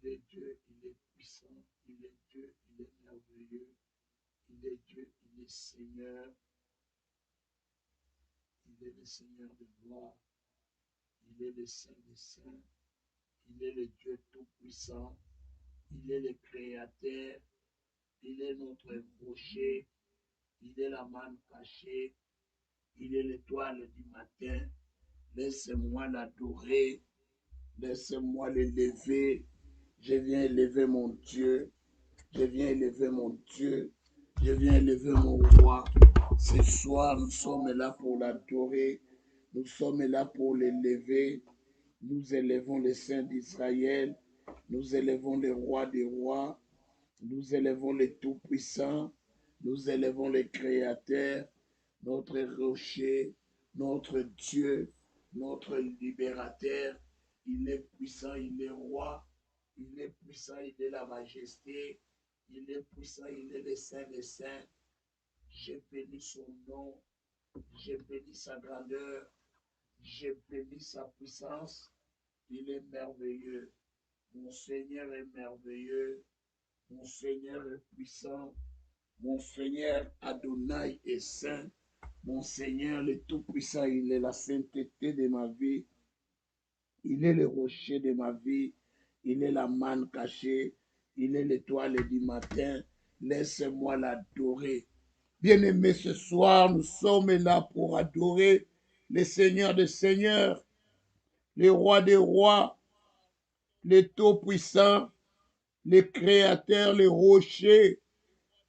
Il est Dieu, il est puissant, il est Dieu, il est merveilleux, il est Dieu, il est Seigneur, il est le Seigneur de gloire, il est le Saint des Saints, il est le Dieu tout-puissant, il est le Créateur, il est notre rocher, il est la manne cachée, il est l'étoile du matin. Laissez-moi l'adorer, laissez-moi l'élever. Je viens élever mon Dieu, je viens élever mon Dieu, je viens élever mon roi. Ce soir, nous sommes là pour l'adorer, nous sommes là pour l'élever. Nous élevons le Saint d'Israël, nous élevons le roi des rois, nous élevons le Tout-Puissant, nous élevons le Créateur, notre rocher, notre Dieu, notre libérateur. Il est puissant, il est roi, il est puissant, il est la majesté, il est puissant, il est le Saint des Saints. J'ai béni son nom, j'ai béni sa grandeur, j'ai béni sa puissance. Il est merveilleux. Mon Seigneur est merveilleux. Mon Seigneur est puissant. Mon Seigneur Adonai est saint. Mon Seigneur le Tout-Puissant, il est la sainteté de ma vie. Il est le rocher de ma vie. Il est la manne cachée. Il est l'étoile du matin. Laisse-moi l'adorer. Bien-aimés, ce soir, nous sommes là pour adorer le Seigneur des Seigneurs, le Roi des Rois, le Tout-Puissant, le Créateur, le Rocher,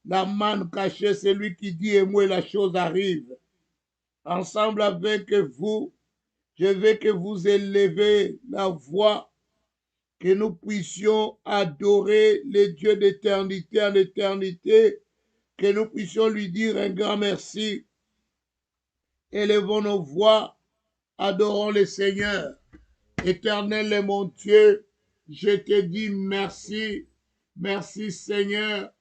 la manne cachée, c'est lui qui dit et moi la chose arrive. Ensemble avec vous, je veux que vous élevez la voix, que nous puissions adorer le Dieu d'éternité en éternité, que nous puissions lui dire un grand merci. Élevons nos voix, adorons le Seigneur. Éternel est mon Dieu, je te dis merci. Merci Seigneur.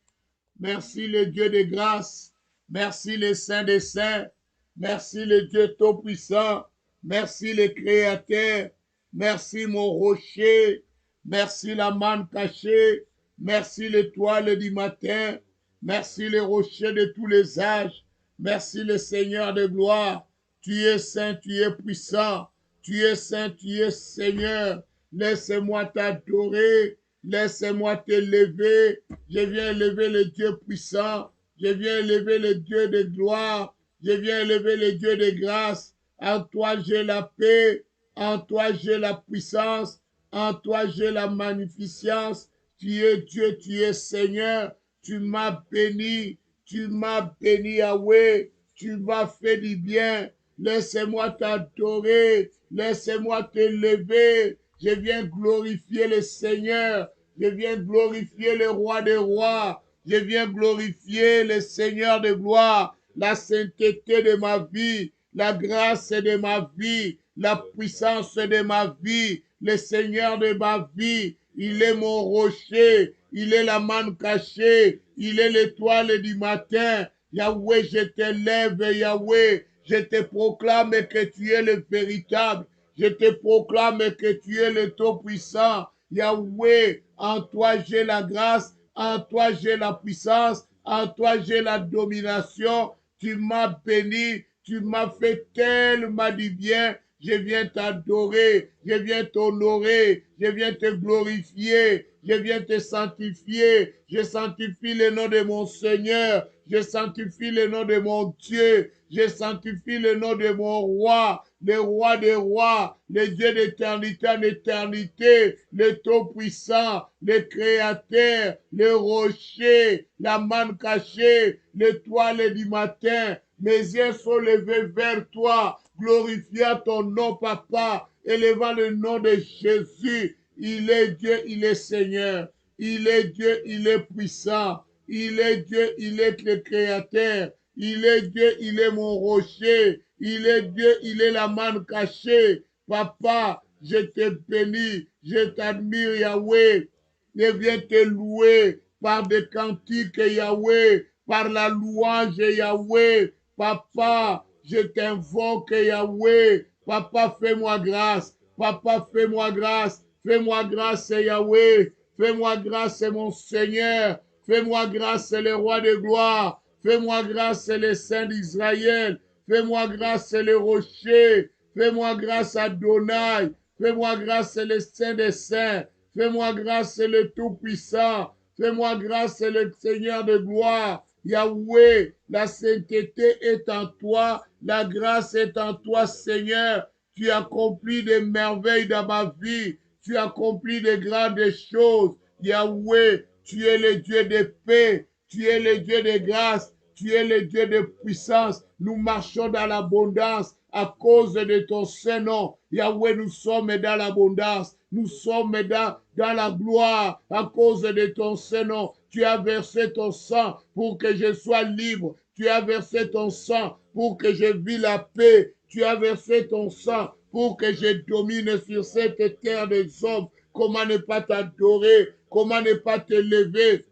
Merci le Dieu de grâce. Merci le Saint des Saints. Merci le Dieu Tout-Puissant. Merci le Créateur. Merci mon rocher. Merci la manne cachée. Merci l'étoile du matin. Merci le rocher de tous les âges. Merci le Seigneur de gloire. Tu es saint, tu es puissant. Tu es saint, tu es Seigneur. Laisse-moi t'adorer. Laisse-moi t'élever. Je viens élever le Dieu puissant. Je viens élever le Dieu de gloire. Je viens élever le Dieu de grâce. En toi j'ai la paix. En toi j'ai la puissance. En toi j'ai la magnificence. Tu es Dieu, tu es Seigneur. Tu m'as béni. Tu m'as béni, Yahweh. Tu m'as fait du bien. Laisse-moi t'adorer. Laisse-moi t'élever. Je viens glorifier le Seigneur. Je viens glorifier le roi des rois. Je viens glorifier le Seigneur de gloire. La sainteté de ma vie, la grâce de ma vie, la puissance de ma vie, le Seigneur de ma vie. Il est mon rocher, il est la manne cachée, il est l'étoile du matin. Yahweh, je t'élève, Yahweh. Je te proclame que tu es le véritable. Je te proclame que tu es le Tout-Puissant. Yahweh, en toi j'ai la grâce, en toi j'ai la puissance, en toi j'ai la domination. Tu m'as béni, tu m'as fait tellement du bien. Je viens t'adorer, je viens t'honorer, je viens te glorifier, je viens te sanctifier. Je sanctifie le nom de mon Seigneur, je sanctifie le nom de mon Dieu, je sanctifie le nom de mon roi, le roi des rois, le Dieu d'éternité en éternité, le Tout-Puissant, le Créateur, le rocher, la manne cachée, l'étoile du matin. Mes yeux sont levés vers toi, glorifiant ton nom, Papa, élevant le nom de Jésus. Il est Dieu, il est Seigneur. Il est Dieu, il est puissant. Il est Dieu, il est le Créateur. Il est Dieu, il est mon rocher. Il est Dieu, il est la manne cachée. Papa, je te bénis, je t'admire, Yahweh. Je viens te louer par des cantiques, Yahweh, par la louange, Yahweh. Papa, je t'invoque, Yahweh. Papa, fais-moi grâce. Papa, fais-moi grâce. Fais-moi grâce, Yahweh. Fais-moi grâce, mon Seigneur. Fais-moi grâce, le roi de gloire. Fais-moi grâce, le Saint d'Israël. Fais-moi grâce, le rocher. Fais-moi grâce, Adonai. Fais-moi grâce, le Saint des Saints. Fais-moi grâce, le Tout-Puissant. Fais-moi grâce, le Seigneur de gloire. Yahweh, la sainteté est en toi. La grâce est en toi, Seigneur. Tu accomplis des merveilles dans ma vie. Tu accomplis des grandes choses. Yahweh, tu es le Dieu de paix. Tu es le Dieu de grâce. Tu es le Dieu de puissance. Nous marchons dans l'abondance à cause de ton Saint-Nom. Yahweh, nous sommes dans l'abondance. Nous sommes dans la gloire à cause de ton Saint-Nom. Tu as versé ton sang pour que je sois libre. Tu as versé ton sang pour que je vis la paix. Tu as versé ton sang pour que je domine sur cette terre des hommes. Comment ne pas t'adorer? Comment ne pas te lever?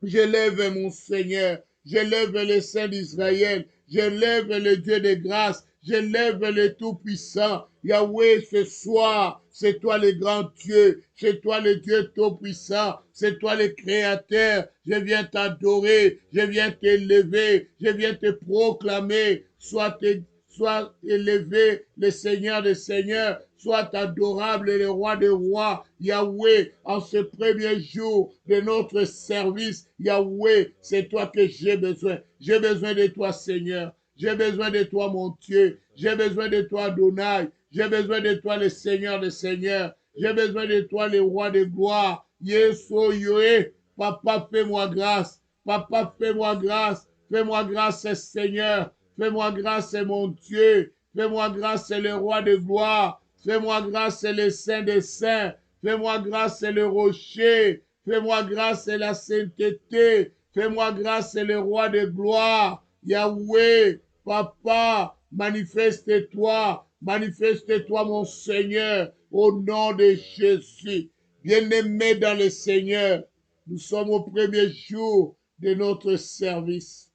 Je lève mon Seigneur. Je lève le Saint d'Israël. Je lève le Dieu de grâce. Je lève le Tout-Puissant. Yahweh, ce soir, c'est toi le grand Dieu. C'est toi le Dieu Tout-Puissant. C'est toi le Créateur. Je viens t'adorer. Je viens t'élever. Je viens te proclamer. Sois élevé, le Seigneur des Seigneurs. Sois adorable, le Roi des Rois. Yahweh, en ce premier jour de notre service, Yahweh, c'est toi que j'ai besoin. J'ai besoin de toi, Seigneur. J'ai besoin de toi, mon Dieu. J'ai besoin de toi, Adonai. J'ai besoin de toi, le Seigneur des Seigneurs. J'ai besoin de toi, le Roi de gloire. Yeso Yoé, Papa, fais-moi grâce. Papa, fais-moi grâce. Fais-moi grâce, Seigneur. Fais-moi grâce, mon Dieu. Fais-moi grâce, le Roi de gloire. Fais-moi grâce, le Saint des Saints. Fais-moi grâce, le rocher. Fais-moi grâce, la sainteté. Fais-moi grâce, le Roi de gloire. Yahweh, Papa, manifeste-toi. Manifeste-toi, mon Seigneur, au nom de Jésus. Bien-aimés dans le Seigneur, nous sommes au premier jour de notre service.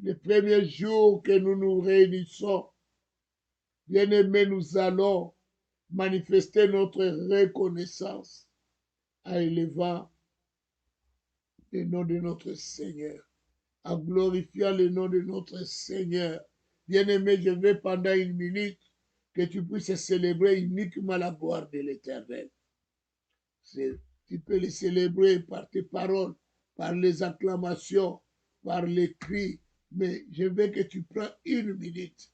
Le premier jour que nous nous réunissons. Bien-aimés, nous allons manifester notre reconnaissance en élevant le nom de notre Seigneur, en glorifiant le nom de notre Seigneur. Bien-aimé, je vais pendant une minute que tu puisses célébrer uniquement la gloire de l'Éternel. Tu peux le célébrer par tes paroles, par les acclamations, par les cris, mais je veux que tu prends une minute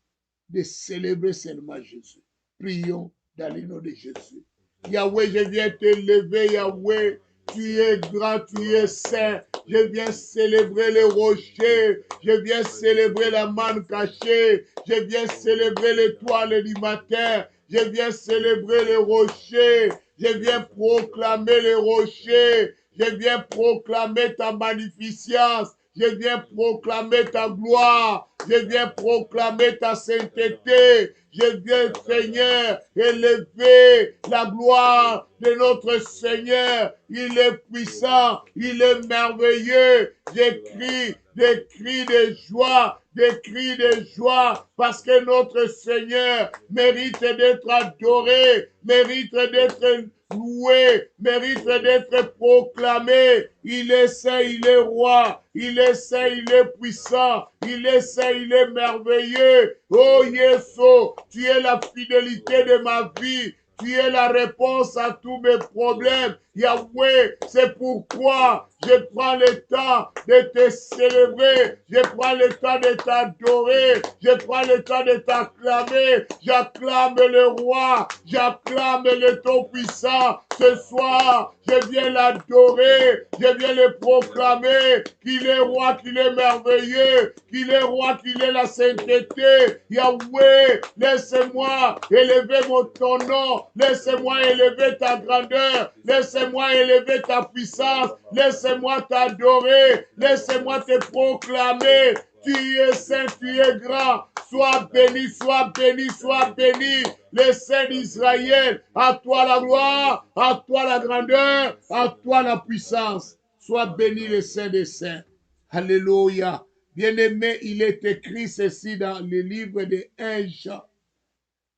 de célébrer seulement Jésus. Prions dans le nom de Jésus. Yahweh, je viens t'élever, Yahweh. Tu es grand, tu es saint. Je viens célébrer le rocher. Je viens célébrer la manne cachée. Je viens célébrer l'étoile du matin. Je viens célébrer le rocher. Je viens proclamer le rocher. Je viens proclamer ta magnificence. Je viens proclamer ta gloire. Je viens proclamer ta sainteté. Je viens, Seigneur, élever la gloire de notre Seigneur. Il est puissant, il est merveilleux. J'écris des cris de joie, des cris de joie, parce que notre Seigneur mérite d'être adoré, mérite d'être loué, mérite d'être proclamé. Il est saint, il est roi, il est saint, il est puissant, il est saint, il est merveilleux. Oh Yeso, tu es la fidélité de ma vie. Tu es la réponse à tous mes problèmes. Yahweh, c'est pourquoi je prends le temps de te célébrer. Je prends le temps de t'adorer. Je prends le temps de t'acclamer. J'acclame le roi. J'acclame le Tout-Puissant. Ce soir, je viens l'adorer. Je viens le proclamer. Qu'il est roi, qu'il est merveilleux. Qu'il est roi, qu'il est la sainteté. Yahweh, laisse-moi élever ton nom. Laisse-moi élever ta grandeur. Laisse-moi élever ta puissance. Laisse-moi t'adorer. Laisse-moi te proclamer. Tu es saint, tu es grand. Sois béni, sois béni, sois béni. Le Saint d'Israël, à toi la gloire, à toi la grandeur, à toi la puissance. Sois béni le Saint des Saints. Alléluia. Bien-aimé, il est écrit ceci dans le livre de 1 Jean.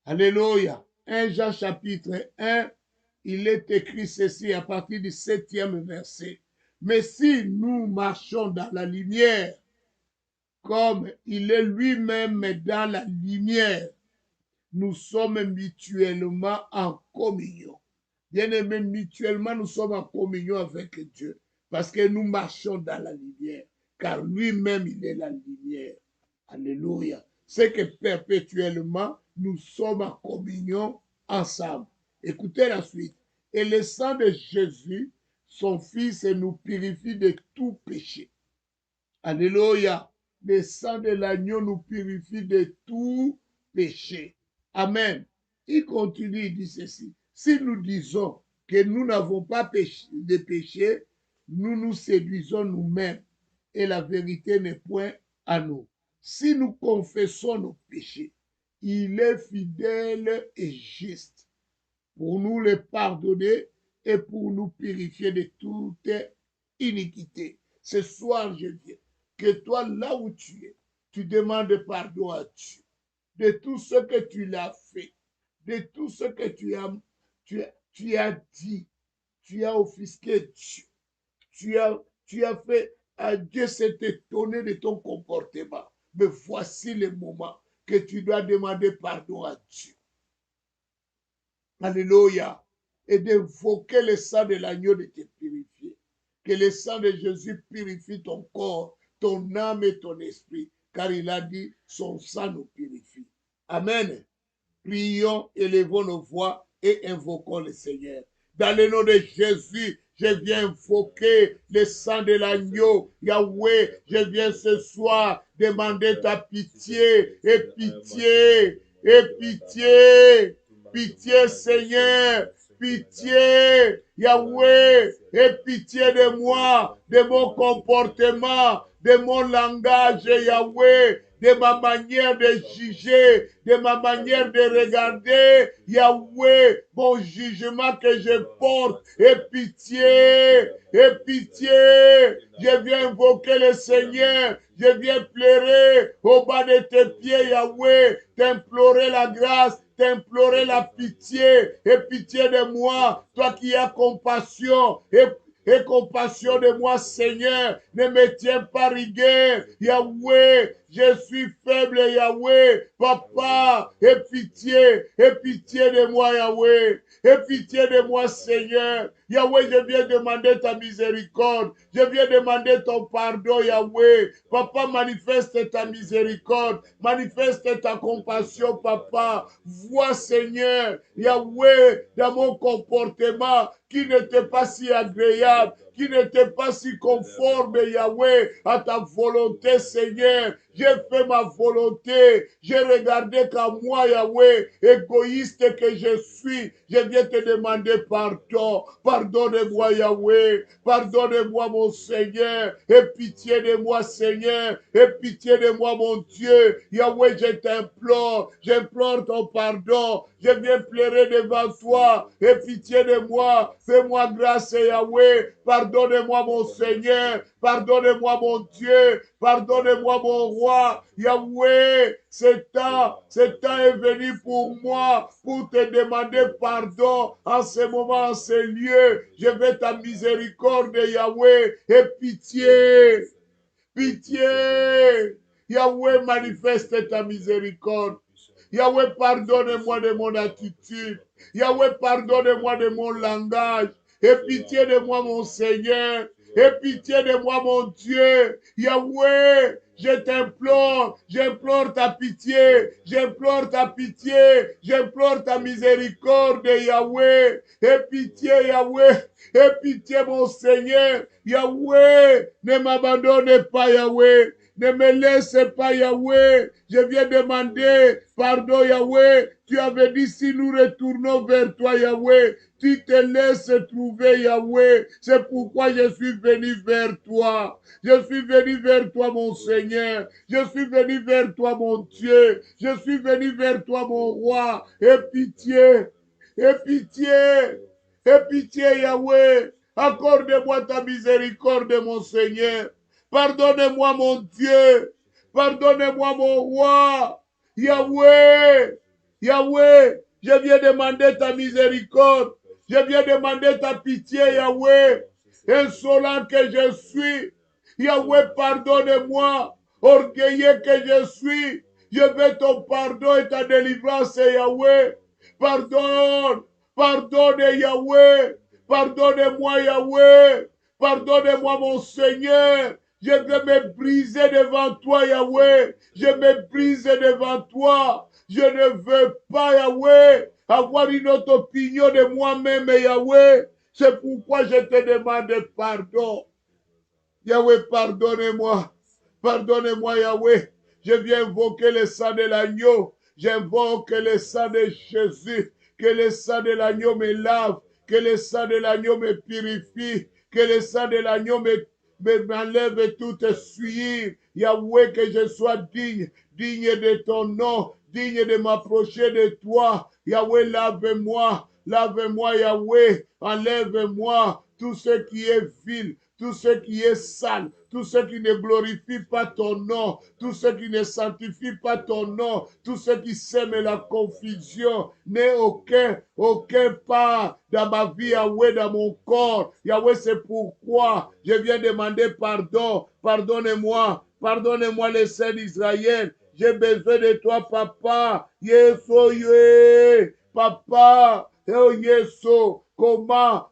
Alléluia. 1 Jean chapitre 1, il est écrit ceci à partir du 7e verset. Mais si nous marchons dans la lumière, comme il est lui-même dans la lumière, nous sommes mutuellement en communion. Bien-aimés, mutuellement, nous sommes en communion avec Dieu parce que nous marchons dans la lumière, car lui-même, il est la lumière. Alléluia. C'est que perpétuellement, nous sommes en communion ensemble. Écoutez la suite. Et le sang de Jésus, son Fils, nous purifie de tout péché. Alléluia. Le sang de l'agneau nous purifie de tout péché. Amen. Il continue, il dit ceci. Si nous disons que nous n'avons pas de péché, nous nous séduisons nous-mêmes et la vérité n'est point à nous. Si nous confessons nos péchés, il est fidèle et juste pour nous les pardonner et pour nous purifier de toute iniquité. Ce soir, je viens que toi, là où tu es, tu demandes pardon à Dieu de tout ce que tu l'as fait, de tout ce que tu as dit, tu as offusqué Dieu, tu as fait à Dieu s'est étonné de ton comportement. Mais voici le moment que tu dois demander pardon à Dieu. Alléluia. Et d'invoquer le sang de l'agneau de te purifier. Que le sang de Jésus purifie ton corps, ton âme et ton esprit. Car il a dit, son sang nous purifie. Amen. Prions, élevons nos voix et invoquons le Seigneur. Dans le nom de Jésus, je viens invoquer le sang de l'agneau. Yahweh, je viens ce soir demander ta pitié et pitié et pitié. Pitié, Seigneur, pitié, Yahweh, et pitié de moi, de mon comportement, de mon langage, Yahweh, de ma manière de juger, de ma manière de regarder, Yahweh, mon jugement que je porte, et pitié, je viens invoquer le Seigneur, je viens pleurer au bas de tes pieds, Yahweh, t'implorer la grâce, t'implorer la pitié et pitié de moi, toi qui as compassion et compassion de moi, Seigneur, ne me tiens pas rigueur, Yahweh, je suis faible, Yahweh, Papa, et pitié de moi, Yahweh, et pitié de moi, Seigneur, Yahweh, je viens demander ta miséricorde, je viens demander ton pardon, Yahweh, Papa, manifeste ta miséricorde, manifeste ta compassion, Papa, vois, Seigneur, Yahweh, dans mon comportement, qui n'était pas si agréable, qui n'était pas si conforme, Yahweh, à ta volonté, Seigneur. J'ai fait ma volonté. J'ai regardé qu'à moi, Yahweh, égoïste que je suis. Je viens te demander pardon. Pardonne-moi, Yahweh. Pardonne-moi, mon Seigneur. Et pitié de moi, Seigneur. Et pitié de moi, mon Dieu. Yahweh, je t'implore. J'implore ton pardon. Je viens pleurer devant toi. Et pitié de moi. Fais-moi grâce, Yahweh. Pardonne-moi, mon Seigneur. Pardonne-moi, mon Dieu. Pardonne-moi, mon roi. Yahweh, ce temps est venu pour moi, pour te demander pardon en ce moment, en ce lieu. Je veux ta miséricorde, Yahweh, et pitié. Pitié. Yahweh, manifeste ta miséricorde. Yahweh, pardonne-moi de mon attitude. Yahweh, pardonne-moi de mon langage. Et pitié de moi, mon Seigneur. Et pitié de moi, mon Dieu. Yahweh, je t'implore, j'implore ta pitié, j'implore ta pitié, j'implore ta miséricorde, Yahweh. Et pitié, Yahweh. Et pitié, mon Seigneur. Yahweh, ne m'abandonne pas, Yahweh. Ne me laisse pas, Yahweh. Je viens demander pardon, Yahweh. Tu avais dit si nous retournons vers toi, Yahweh, tu te laisses trouver, Yahweh. C'est pourquoi je suis venu vers toi. Je suis venu vers toi, mon Seigneur. Je suis venu vers toi, mon Dieu. Je suis venu vers toi, mon roi. Et pitié, Yahweh. Accorde-moi ta miséricorde, mon Seigneur. Pardonne-moi, mon Dieu. Pardonne-moi, mon roi. Yahweh, je viens demander ta miséricorde. Je viens demander ta pitié, Yahweh. Insolent que je suis. Yahweh, pardonne-moi. Orgueilleux que je suis. Je veux ton pardon et ta délivrance, Yahweh. Pardonne. Pardonne, Yahweh. Pardonne-moi, Yahweh. Pardonne-moi, mon Seigneur. Je veux me briser devant toi, Yahweh. Je me brise devant toi. Je ne veux pas, Yahweh, avoir une autre opinion de moi-même, Yahweh. C'est pourquoi je te demande pardon. Yahweh, pardonnez-moi. Pardonnez-moi, Yahweh. Je viens invoquer le sang de l'agneau. J'invoque le sang de Jésus. Que le sang de l'agneau me lave. Que le sang de l'agneau me purifie. Que le sang de l'agneau m'enlève toute souillure. Yahweh, que je sois digne de ton nom, digne de m'approcher de toi. Yahweh, lave-moi. Lave-moi, Yahweh. Enlève-moi tout ce qui est vil, tout ce qui est sale, tout ce qui ne glorifie pas ton nom, tout ce qui ne sanctifie pas ton nom, tout ce qui sème la confusion, n'est aucun pas dans ma vie, Yahweh, dans mon corps. Yahweh, c'est pourquoi je viens demander pardon. Pardonnez-moi, pardonnez-moi les saints d'Israël. J'ai besoin de toi, papa. Yesoye, papa. Oh Yeso, comment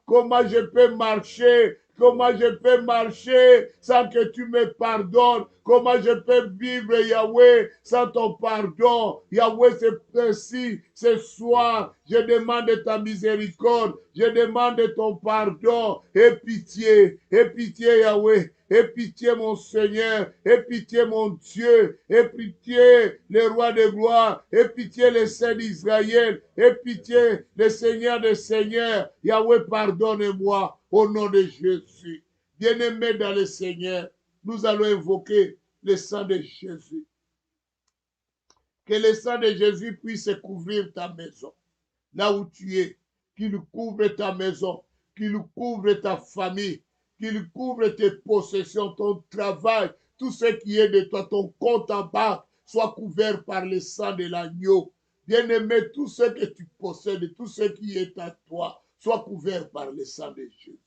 je peux marcher? Comment je peux marcher sans que tu me pardonnes? Comment je peux vivre, Yahweh, sans ton pardon? Yahweh, c'est ainsi, ce soir, je demande ta miséricorde, je demande ton pardon. Aie pitié, Yahweh. Aie pitié, mon Seigneur. Aie pitié, mon Dieu. Aie pitié, le roi de gloire. Aie pitié, le Saint d'Israël. Aie pitié, le Seigneur des Seigneurs. Yahweh, pardonne-moi au nom de Jésus. Bien-aimé dans le Seigneur, nous allons invoquer le sang de Jésus. Que le sang de Jésus puisse couvrir ta maison. Là où tu es, qu'il couvre ta maison, qu'il couvre ta famille, qu'il couvre tes possessions, ton travail, tout ce qui est de toi, ton compte en banque, soit couvert par le sang de l'agneau. Bien-aimé, tout ce que tu possèdes, tout ce qui est à toi, soit couvert par le sang de Jésus.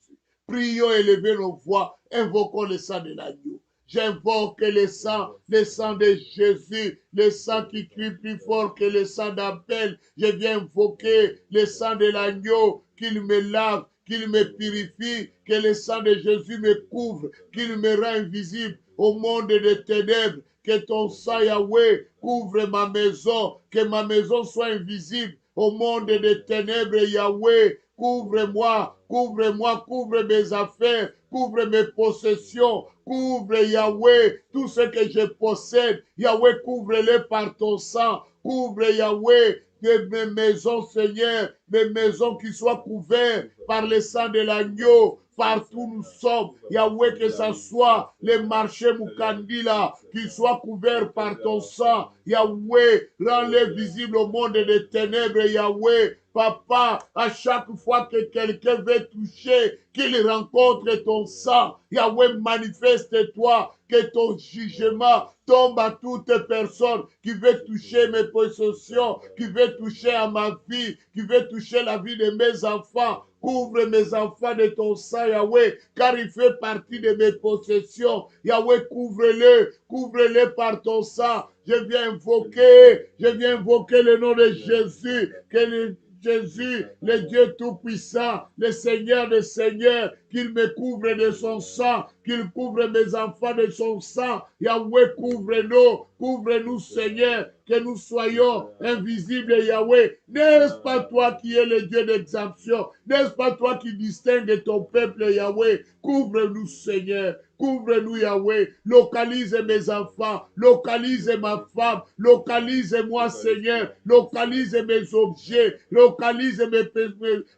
Prions, élevez nos voix, invoquons le sang de l'agneau. J'invoque le sang de Jésus, le sang qui crie plus fort que le sang d'Abel. Je viens invoquer le sang de l'agneau, qu'il me lave, qu'il me purifie, que le sang de Jésus me couvre, qu'il me rend invisible au monde des ténèbres. Que ton sang, Yahweh, couvre ma maison, que ma maison soit invisible au monde des ténèbres, Yahweh. Couvre-moi, couvre-moi, couvre mes affaires, couvre mes possessions, couvre, Yahweh, tout ce que je possède. Yahweh, couvre-les par ton sang. Couvre, Yahweh, de mes maisons, Seigneur, mes maisons qui soient couvertes par le sang de l'agneau. Partout nous sommes, Yahweh, que ce soit les marchés Mukandila qui soient couverts par ton sang. Yahweh, rends-les visibles au monde des ténèbres, Yahweh. Papa, à chaque fois que quelqu'un veut toucher, qu'il rencontre ton sang, Yahweh, manifeste-toi, que ton jugement tombe à toute personne qui veut toucher mes possessions, qui veut toucher à ma vie, qui veut toucher la vie de mes enfants. Couvre mes enfants de ton sang, Yahweh, car il fait partie de mes possessions. Yahweh, couvre-les par ton sang. Je viens invoquer le nom de Jésus, que Jésus, le Dieu Tout-Puissant, le Seigneur des Seigneurs, qu'il me couvre de son sang, qu'il couvre mes enfants de son sang. Yahweh, couvre-nous, Seigneur, que nous soyons invisibles, Yahweh. N'est-ce pas toi qui es le Dieu d'exemption? N'est-ce pas toi qui distingue ton peuple, Yahweh? Couvre-nous, Seigneur. Couvre-nous, Yahweh. Localise mes enfants. Localise ma femme. Localise-moi, Seigneur. Localise mes objets. Localise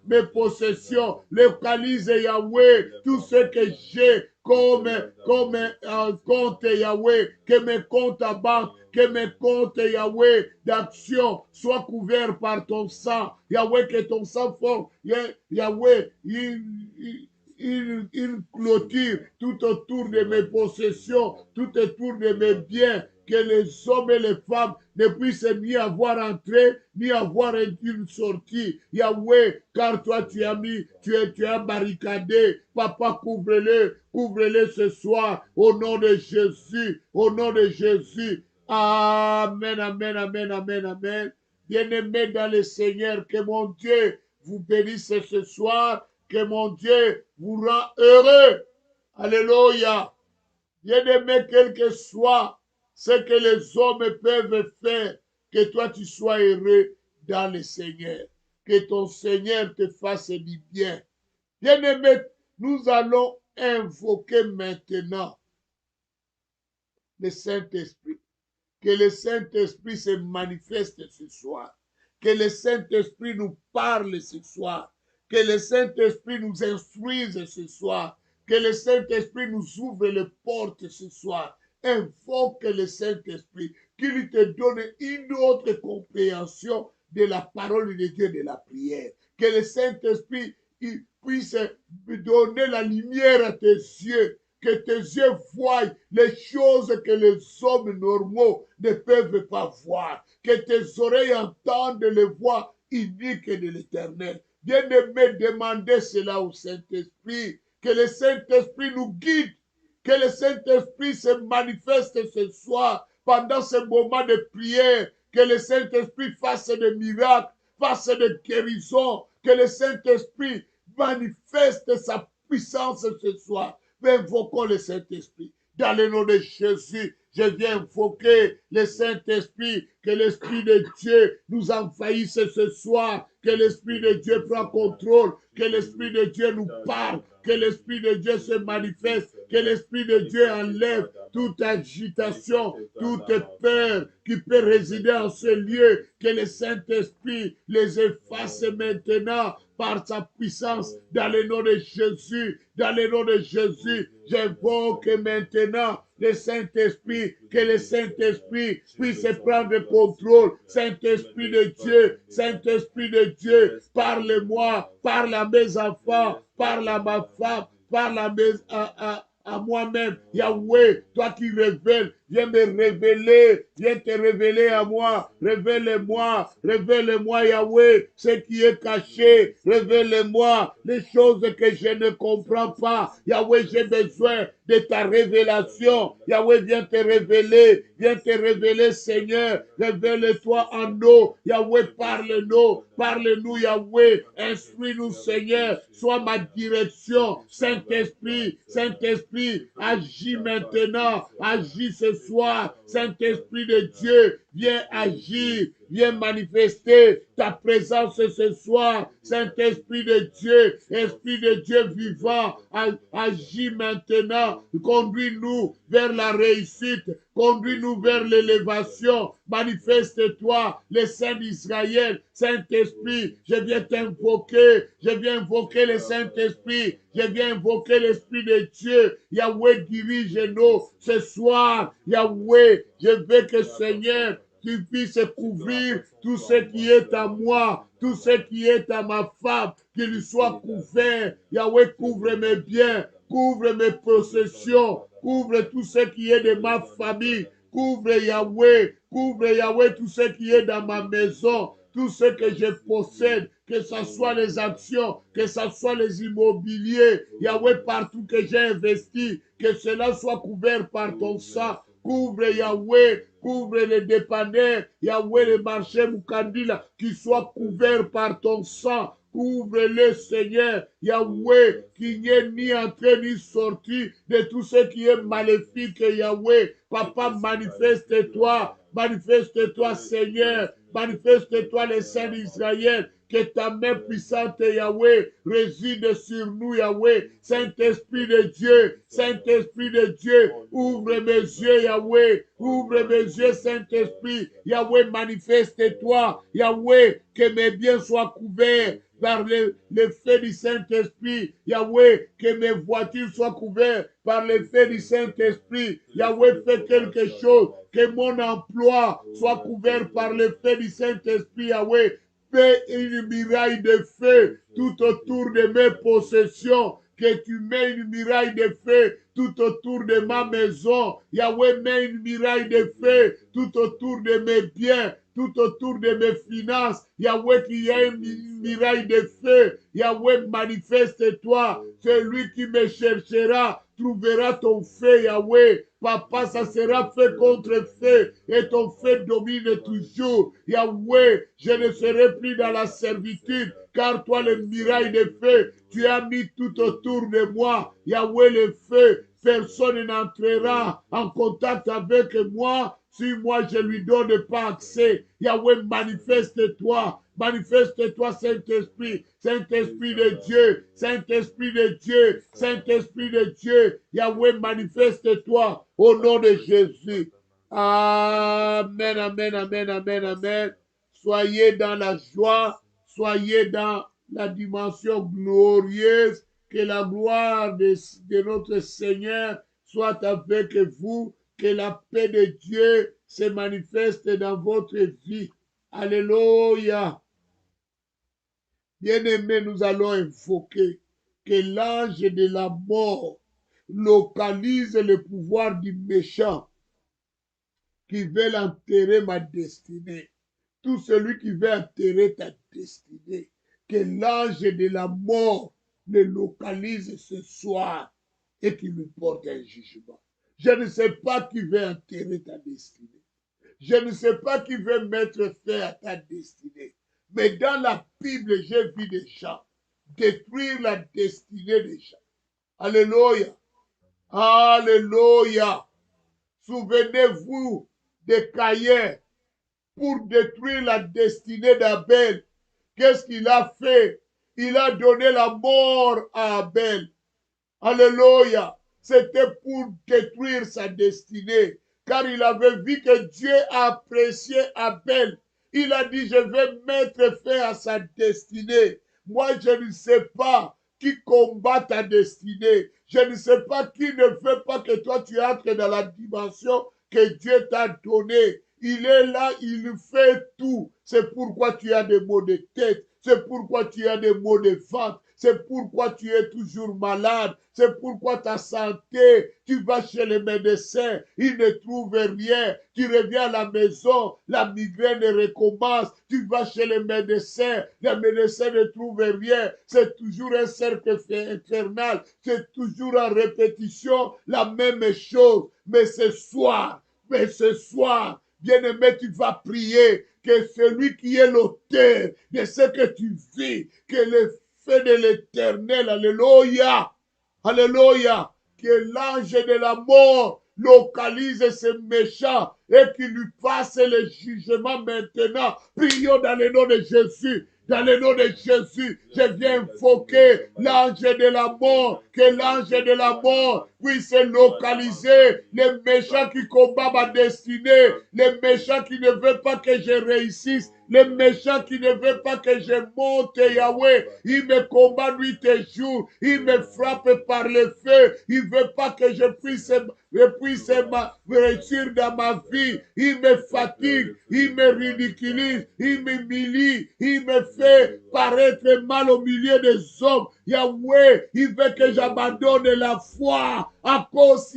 mes possessions. Localise, Yahweh, tout ce que j'ai comme compte, Yahweh. Que mes comptes à banque, que mes comptes, Yahweh, d'action soient couverts par ton sang. Yahweh, que ton sang fort, Yahweh, une clôture tout autour de mes possessions, tout autour de mes biens, que les hommes et les femmes ne puissent ni avoir entré, ni avoir une sortie. Yahweh, car toi tu as barricadé. Papa, couvre-les ce soir, au nom de Jésus, au nom de Jésus. Amen, amen, amen, amen, amen. Bien-aimés dans le Seigneur, que mon Dieu vous bénisse ce soir, que mon Dieu vous rend heureux. Alléluia. Bien-aimé, quel que soit ce que les hommes peuvent faire, que toi tu sois heureux dans le Seigneur. Que ton Seigneur te fasse du bien. Bien-aimé, nous allons invoquer maintenant le Saint-Esprit. Que le Saint-Esprit se manifeste ce soir. Que le Saint-Esprit nous parle ce soir. Que le Saint-Esprit nous instruise ce soir. Que le Saint-Esprit nous ouvre les portes ce soir. Invoque le Saint-Esprit. Qu'il te donne une autre compréhension de la parole de Dieu, de la prière. Que le Saint-Esprit puisse donner la lumière à tes yeux. Que tes yeux voient les choses que les hommes normaux ne peuvent pas voir. Que tes oreilles entendent les voix uniques de l'Éternel. Bien-aimé, demandez cela au Saint-Esprit. Que le Saint-Esprit nous guide. Que le Saint-Esprit se manifeste ce soir pendant ce moment de prière. Que le Saint-Esprit fasse des miracles, fasse des guérisons. Que le Saint-Esprit manifeste sa puissance ce soir. Invoquons le Saint-Esprit. Dans le nom de Jésus, je viens invoquer le Saint-Esprit, que l'Esprit de Dieu nous envahisse ce soir, que l'Esprit de Dieu prenne contrôle, que l'Esprit de Dieu nous parle, que l'Esprit de Dieu se manifeste, que l'Esprit de Dieu enlève toute agitation, toute peur qui peut résider en ce lieu, que le Saint-Esprit les efface maintenant par sa puissance, dans le nom de Jésus, dans le nom de Jésus, j'invoque maintenant le Saint-Esprit, que le Saint-Esprit puisse prendre contrôle. Saint-Esprit de Dieu, parle-moi, parle à mes enfants, parle à ma femme, parle à moi-même. Yahweh, toi qui révèles, viens me révéler, viens te révéler à moi, révèle-moi, révèle-moi Yahweh, ce qui est caché, révèle-moi les choses que je ne comprends pas. Yahweh, j'ai besoin de ta révélation. Yahweh, viens te révéler Seigneur, révèle-toi en nous. Yahweh, parle-nous Yahweh, instruis-nous Seigneur, sois ma direction. Saint-Esprit, agis maintenant, agis ce soir. Saint-Esprit de Dieu, viens agir, viens manifester ta présence ce soir. Saint-Esprit de Dieu, Esprit de Dieu vivant, agis maintenant. Conduis-nous vers la réussite, conduis-nous vers l'élévation. Manifeste-toi, le Saint d'Israël. Saint-Esprit, je viens t'invoquer, je viens invoquer le Saint-Esprit, je viens invoquer l'Esprit de Dieu. Yahweh, dirige-nous ce soir. Yahweh, je veux que Seigneur, tu puisses couvrir tout ce qui est à moi, tout ce qui est à ma femme, qu'il soit couvert. Yahweh, couvre mes biens, couvre mes possessions, couvre tout ce qui est de ma famille. Couvre Yahweh, tout ce qui est dans ma maison, tout ce que je possède, que ce soit les actions, que ce soit les immobiliers. Yahweh, partout que j'ai investi, que cela soit couvert par ton sang. Couvre Yahweh, couvre les dépanneurs, Yahweh, les marchés Mukandila, qui soient couverts par ton sang. Couvre-le, Seigneur, Yahweh, qu'il n'y ait ni entrée ni sortie de tout ce qui est maléfique, Yahweh. Papa, manifeste-toi, Seigneur, manifeste-toi, le Saint d'Israël. Que ta main puissante, Yahweh, réside sur nous, Yahweh. Saint-Esprit de Dieu, ouvre mes yeux, Yahweh. Ouvre mes yeux, Saint-Esprit. Yahweh, manifeste-toi. Yahweh, que mes biens soient couverts par le feu du Saint-Esprit. Yahweh, que mes voitures soient couvertes par le feu du Saint-Esprit. Yahweh, fais quelque chose. Que mon emploi soit couvert par le feu du Saint-Esprit, Yahweh. Fais une muraille de feu tout autour de mes possessions. que tu mets une muraille de feu tout autour de ma maison. Yahweh, mets une muraille de feu tout autour de mes biens, tout autour de mes finances. Yahweh, qu'il y ait une muraille de feu. Yahweh, manifeste-toi. Celui qui me cherchera trouvera ton feu, Yahweh. Papa, ça sera fait contre feu et ton feu domine toujours. Yahweh, je ne serai plus dans la servitude, car toi, le muraille de feu, tu as mis tout autour de moi. Yahweh, le feu, personne n'entrera en contact avec moi si moi je lui donne pas accès. Yahweh, manifeste-toi. Manifeste-toi, Saint-Esprit, Saint-Esprit de Dieu, Saint-Esprit de Dieu, Saint-Esprit de Dieu. Yahweh, manifeste-toi au nom de Jésus. Amen, amen, amen, amen, amen. Soyez dans la joie, soyez dans la dimension glorieuse. Que la gloire de notre Seigneur soit avec vous. Que la paix de Dieu se manifeste dans votre vie. Alléluia. Bien-aimés, nous allons invoquer que l'ange de la mort localise le pouvoir du méchant qui veut enterrer ma destinée. Tout celui qui veut enterrer ta destinée, que l'ange de la mort le localise ce soir et qu'il lui porte un jugement. Je ne sais pas qui veut enterrer ta destinée. Je ne sais pas qui veut mettre fin à ta destinée. Mais dans la Bible, j'ai vu des gens détruire la destinée des gens. Alléluia. Alléluia. Souvenez-vous de Caïn pour détruire la destinée d'Abel. Qu'est-ce qu'il a fait? Il a donné la mort à Abel. Alléluia. C'était pour détruire sa destinée. Car il avait vu que Dieu appréciait Abel. Il a dit, je vais mettre fin à sa destinée. Moi, je ne sais pas qui combat ta destinée. Je ne sais pas qui ne veut pas que toi tu entres dans la dimension que Dieu t'a donnée. Il est là, il fait tout. C'est pourquoi tu as des maux de tête. C'est pourquoi tu as des maux de ventre. C'est pourquoi tu es toujours malade. C'est pourquoi ta santé, tu vas chez les médecins, ils ne trouvent rien. Tu reviens à la maison, la migraine recommence. Tu vas chez les médecins ne trouvent rien. C'est toujours un cercle infernal. C'est toujours en répétition la même chose. Mais ce soir, bien-aimé, tu vas prier que celui qui est l'auteur de ce que tu vis, que le feu de l'Éternel, alléluia, alléluia, que l'ange de la mort localise ce méchant et qu'il lui passe le jugement maintenant. Prions dans le nom de Jésus. Dans le nom de Jésus, je viens invoquer l'ange de la mort, que l'ange de la mort puisse localiser les méchants qui combattent ma destinée, les méchants qui ne veulent pas que je réussisse, les méchants qui ne veulent pas que je monte, Yahweh. Il me combat nuit et jour, il me frappe par le feu, il ne veut pas que je puisse réussir dans ma vie. Il me fatigue, il me ridiculise, il m'humilie, il me fait paraître mal au milieu des hommes. Yahweh, il veut que j'abandonne la foi. À cause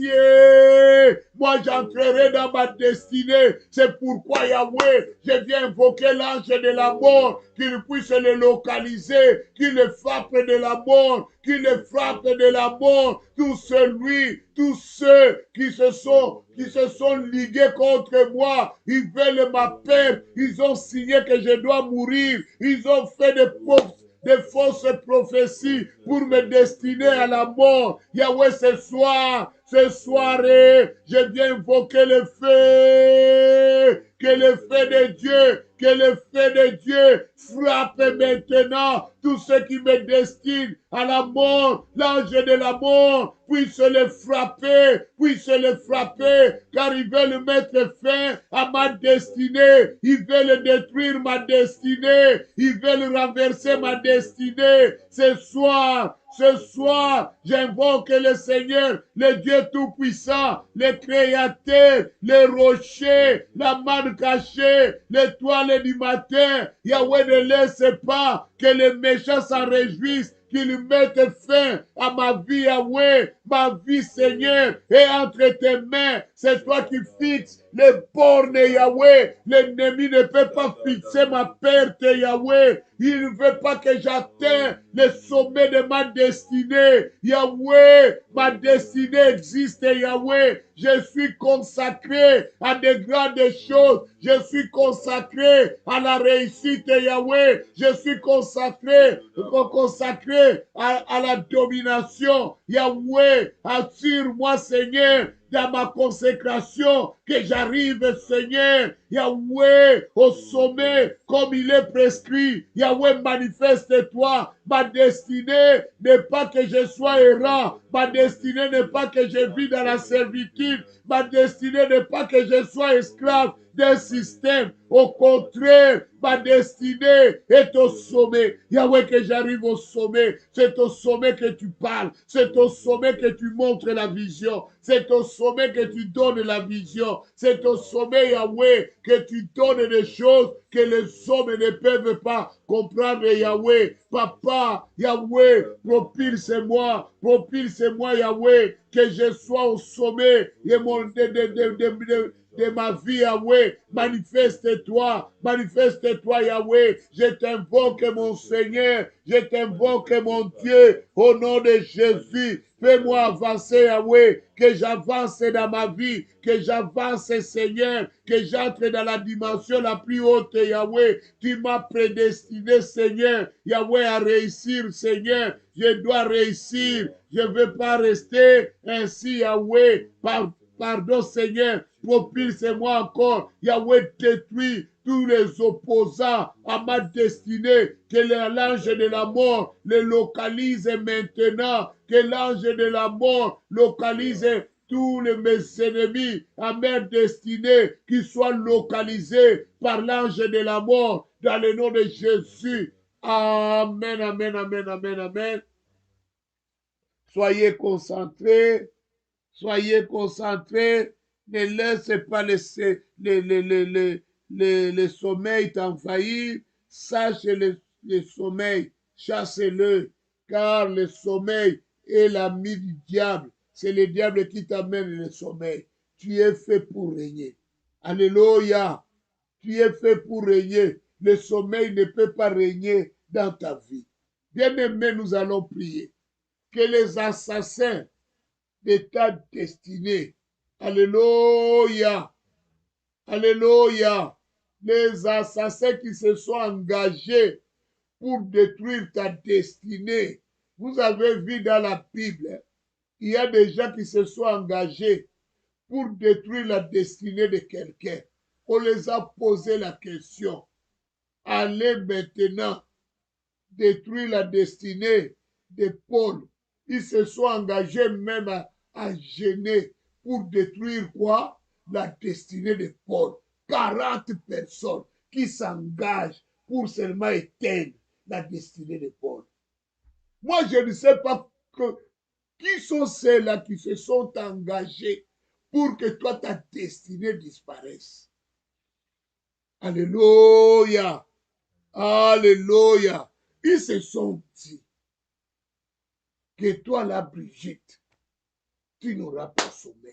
moi j'entrerai dans ma destinée. C'est pourquoi Yahweh, je viens invoquer l'ange de la mort, qu'il puisse le localiser, qu'il le frappe de la mort, qu'il le frappe de la mort. Tous ceux qui se sont ligués contre moi, ils veulent ma perte. Ils ont signé que je dois mourir. Ils ont fait des fausses prophéties pour me destiner à la mort. Yahweh, ce soir, je viens invoquer le feu, que le feu de Dieu frappe maintenant tous ceux qui me destinent à la mort. L'ange de la mort puisse les frapper, car ils veulent mettre fin à ma destinée. Ils veulent détruire ma destinée. Ils veulent renverser ma destinée. Ce soir, j'invoque le Seigneur, le Dieu Tout-Puissant, le Créateur, le rocher, la manne cachée, l'étoile du matin. Yahweh, ne laisse pas que les méchants s'en réjouissent, qu'il mette fin à ma vie, Yahweh, ma vie, Seigneur, est entre tes mains. C'est toi qui fixes les bornes, Yahweh. L'ennemi ne peut pas fixer ma perte, Yahweh. Il ne veut pas que j'atteigne le sommet de ma destinée. Yahweh, ma destinée existe, Yahweh. Je suis consacré à de grandes choses. Je suis consacré à la réussite, Yahweh. Je suis consacré à la domination. Yahweh, assure-moi, Seigneur, dans ma consécration, que j'arrive, Seigneur, Yahweh, au sommet, comme il est prescrit. Yahweh, manifeste-toi. Ma destinée n'est pas que je sois errant. Ma destinée n'est pas que je vis dans la servitude. Ma destinée n'est pas que je sois esclave d'un système. Au contraire, ma destinée est au sommet. Yahweh, que j'arrive au sommet. C'est au sommet que tu parles. C'est au sommet que tu montres la vision. C'est au sommet que tu donnes la vision. C'est au sommet, Yahweh, que tu donnes des choses que les hommes ne peuvent pas comprendre, Yahweh. Papa, Yahweh, propulse-moi, Yahweh, que je sois au sommet de ma vie, Yahweh. Manifeste-toi, Yahweh. Je t'invoque, mon Seigneur, je t'invoque, mon Dieu, au nom de Jésus. Fais-moi avancer, Yahweh, que j'avance dans ma vie, que j'avance, Seigneur, que j'entre dans la dimension la plus haute, Yahweh. Tu m'as prédestiné, Seigneur, Yahweh, à réussir, Seigneur. Je dois réussir. Je ne veux pas rester ainsi, Yahweh. Pardon, Seigneur. Propulse-moi encore. Yahweh, détruit tous les opposants à ma destinée. Que l'ange de la mort les localise maintenant. Que l'ange de la mort localise tous mes ennemis à ma destinée, qui soient localisés par l'ange de la mort dans le nom de Jésus. Amen, amen, amen, amen, amen. Soyez concentrés. Soyez concentrés. Ne laissez pas le sommeil t'envahir. Sache le sommeil. Chassez-le. Car le sommeil est l'ami du diable. C'est le diable qui t'amène le sommeil. Tu es fait pour régner. Alléluia. Tu es fait pour régner. Le sommeil ne peut pas régner dans ta vie. Bien-aimés, nous allons prier. Que les assassins de ta destinée, alléluia, alléluia, les assassins qui se sont engagés pour détruire ta destinée. Vous avez vu dans la Bible, il y a des gens qui se sont engagés pour détruire la destinée de quelqu'un. On les a posé la question. Allez maintenant détruire la destinée de Paul. Ils se sont engagés même à gêner pour détruire quoi? La destinée de Paul. 40 personnes qui s'engagent pour seulement éteindre la destinée de Paul. Moi, je ne sais pas qui sont ceux-là qui se sont engagés pour que toi, ta destinée disparaisse. Alléluia. Alléluia. Ils se sont dit que toi, la Brigitte, tu n'auras pas sommeil.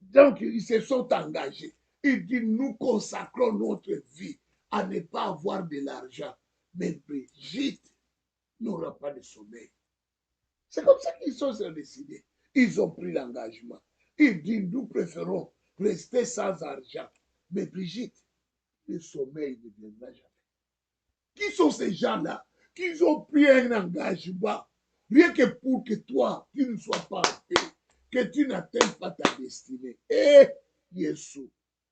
Donc, ils se sont engagés. Ils disent, nous consacrons notre vie à ne pas avoir de l'argent. Mais Brigitte n'aura pas de sommeil. C'est comme ça qu'ils sont décidés. Ils ont pris l'engagement. Ils disent, nous préférons rester sans argent. Mais Brigitte, le sommeil ne viendra jamais. Qui sont ces gens-là qui ont pris un engagement rien que pour que toi, tu ne sois pas en paix, que tu n'atteignes pas ta destinée? Eh, Jésus,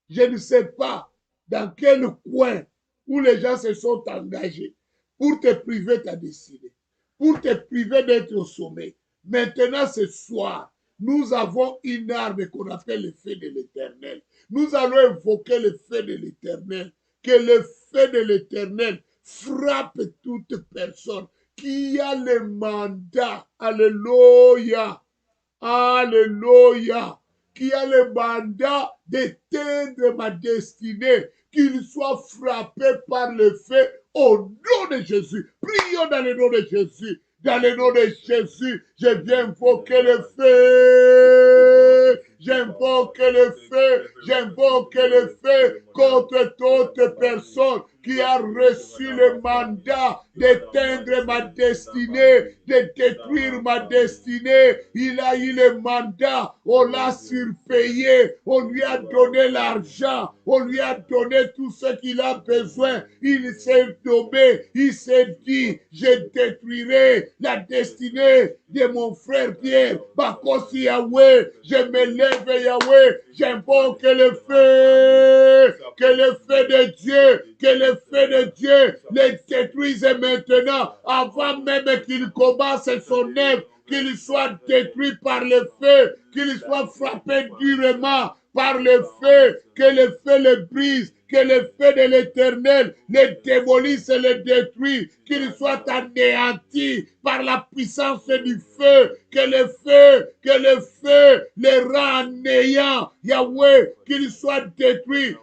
je ne sais pas dans quel coin où les gens se sont engagés pour te priver de ta destinée, pour te priver d'être au sommet. Maintenant, ce soir, nous avons une arme qu'on appelle le feu de l'Éternel. Nous allons invoquer le feu de l'Éternel. Que le feu de l'Éternel frappe toute personne qui a le mandat, alléluia, alléluia, qui a le mandat d'éteindre ma destinée, qu'il soit frappé par le feu au nom de Jésus. Prions dans le nom de Jésus. Dans le nom de Jésus, je viens invoquer le feu. J'invoque le feu. J'invoque le feu contre toute personne qui a reçu le mandat d'éteindre ma destinée, de détruire ma destinée. Il a eu le mandat, on l'a surpayé, on lui a donné l'argent, on lui a donné tout ce qu'il a besoin. Il s'est nommé, il s'est dit, je détruirai la destinée de mon frère Pierre. Bakosi Yahweh, je me lève Yahweh, j'invoque le feu, que le feu de Dieu, que le feu de Dieu les détruise maintenant, avant même qu'il commence son œuvre, qu'il soit détruit par le feu, qu'il soit frappé durement par le feu, que le feu le brise, que le feu de l'Éternel le démolisse et le détruit, qu'il soit anéanti par la puissance du feu, que le feu le rend néant. Yahweh, qu'il soit détruit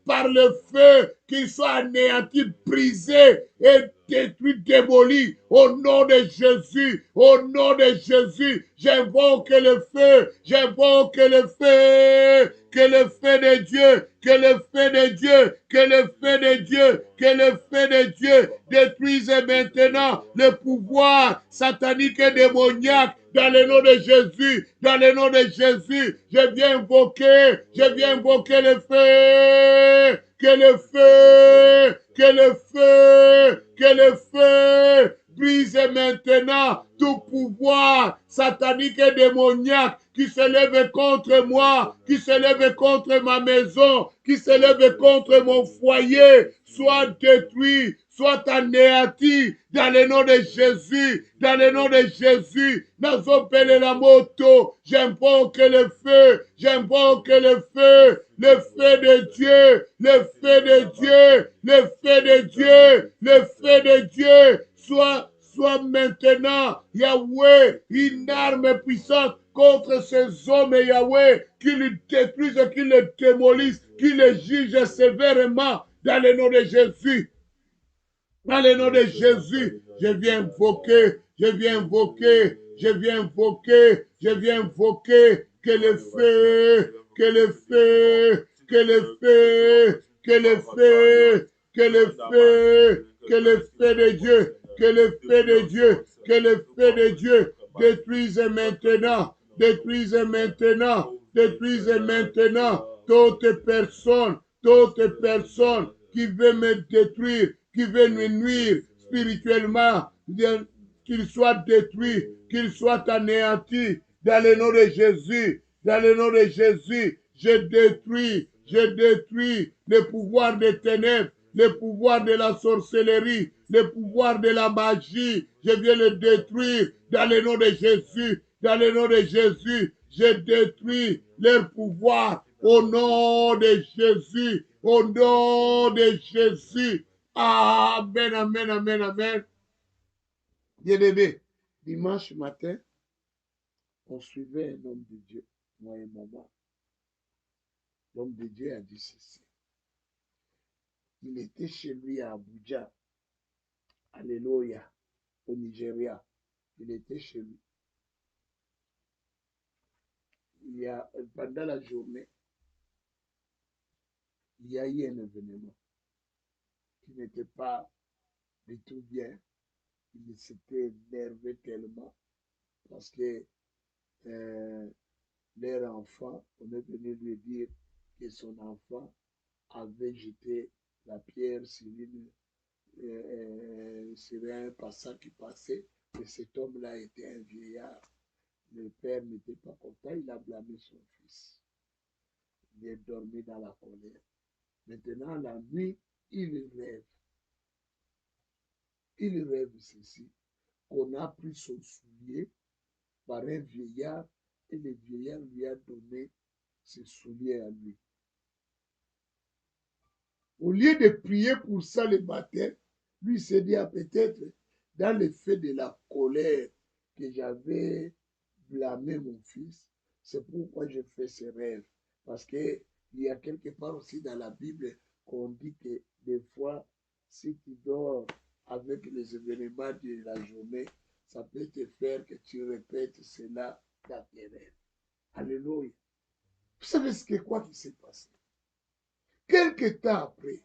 par le feu, qu'il soit anéanti, brisé et détruit, démoli. Au nom de Jésus, au nom de Jésus, j'invoque le feu, j'invoque le feu, que le feu de Dieu, que le feu de Dieu, que le feu de Dieu, que le feu de Dieu détruise maintenant le pouvoir satanique et démoniaque. Dans le nom de Jésus, dans le nom de Jésus, je viens invoquer le feu, que le feu, que le feu, que le feu brise maintenant tout pouvoir satanique et démoniaque qui se lève contre moi, qui se lève contre ma maison, qui se lève contre mon foyer, soit détruit, soit anéanti dans le nom de Jésus, dans le nom de Jésus. Nazopele la moto, j'invoque le feu, le feu de Dieu, le feu de Dieu, le feu de Dieu, le feu de Dieu, soit maintenant, Yahweh, une arme puissante contre ces hommes, Yahweh, qui le détruisent, qui le démolissent, qui le jugent sévèrement, dans le nom de Jésus. Dans le nom de Jésus, je viens invoquer que le feu, que le feu, que le feu, que le feu, que le feu, que le feu de Dieu, que le feu de Dieu, que le feu de Dieu détruise maintenant toute personne qui veut me détruire, qui veut me nuire spirituellement, qu'il soit détruit, qu'il soit anéanti. Dans le nom de Jésus, dans le nom de Jésus, je détruis le pouvoir des ténèbres, le pouvoir de la sorcellerie, le pouvoir de la magie. Je viens le détruire dans le nom de Jésus. Dans le nom de Jésus, je détruis leur pouvoir au nom de Jésus. Au nom de Jésus. Amen, amen, amen, amen. Bien-aimé, dimanche matin, on suivait un homme de Dieu, moi et maman. L'homme de Dieu a dit ceci. Il était chez lui à Abuja, Alléluia, au Nigeria. Il était chez lui. Pendant la journée, il y a eu un événement qui n'était pas du tout bien. Il s'était énervé tellement parce que leur enfant, on est venu lui dire que son enfant avait jeté la pierre sur un passant qui passait, et cet homme-là était un vieillard. Le père n'était pas content, il a blâmé son fils. Il est dormi dans la colère. Maintenant, la nuit, il rêve. Il rêve ceci, qu'on a pris son soulier par un vieillard et le vieillard lui a donné ses souliers à lui. Au lieu de prier pour ça le matin, lui s'est dit, peut-être dans le fait de la colère que j'avais blâmé mon fils, c'est pourquoi je fais ce rêve. Parce qu'il y a quelque part aussi dans la Bible qu'on dit que des fois, les événements de la journée, ça peut te faire que tu répètes cela dans tes rêves. Alléluia. Vous savez ce que quoi qui s'est passé? Quelque temps après,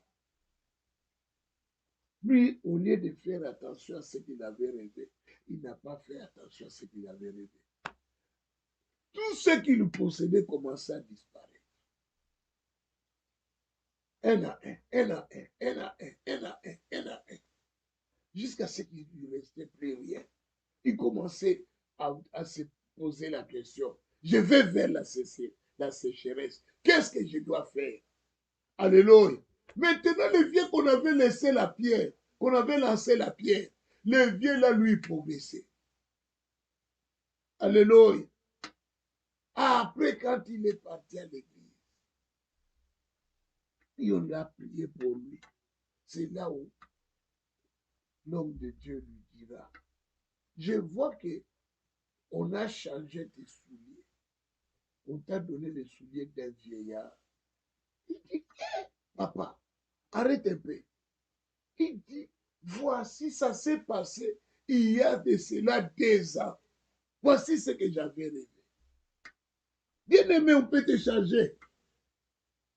lui, au lieu de faire attention à ce qu'il avait rêvé, il n'a pas fait attention à ce qu'il avait rêvé. Tout ce qu'il possédait commençait à disparaître. Un à un. Jusqu'à ce qu'il ne lui restait plus rien. Il commençait à se poser la question. Je vais vers la sécheresse. Qu'est-ce que je dois faire? Alléluia. Maintenant, le vieux qu'on avait laissé la pierre, qu'on avait lancé la pierre, le vieux là, lui, progressait. Alléluia. Après, quand il est parti à l'église, et on a prié pour lui. C'est là où l'homme de Dieu lui dira, je vois que on a changé tes souliers. On t'a donné les souliers d'un vieillard. Il dit, papa, arrête un peu. Il dit, voici, ça s'est passé il y a de cela 2 ans. Voici ce que j'avais rêvé. Bien-aimé, on peut te changer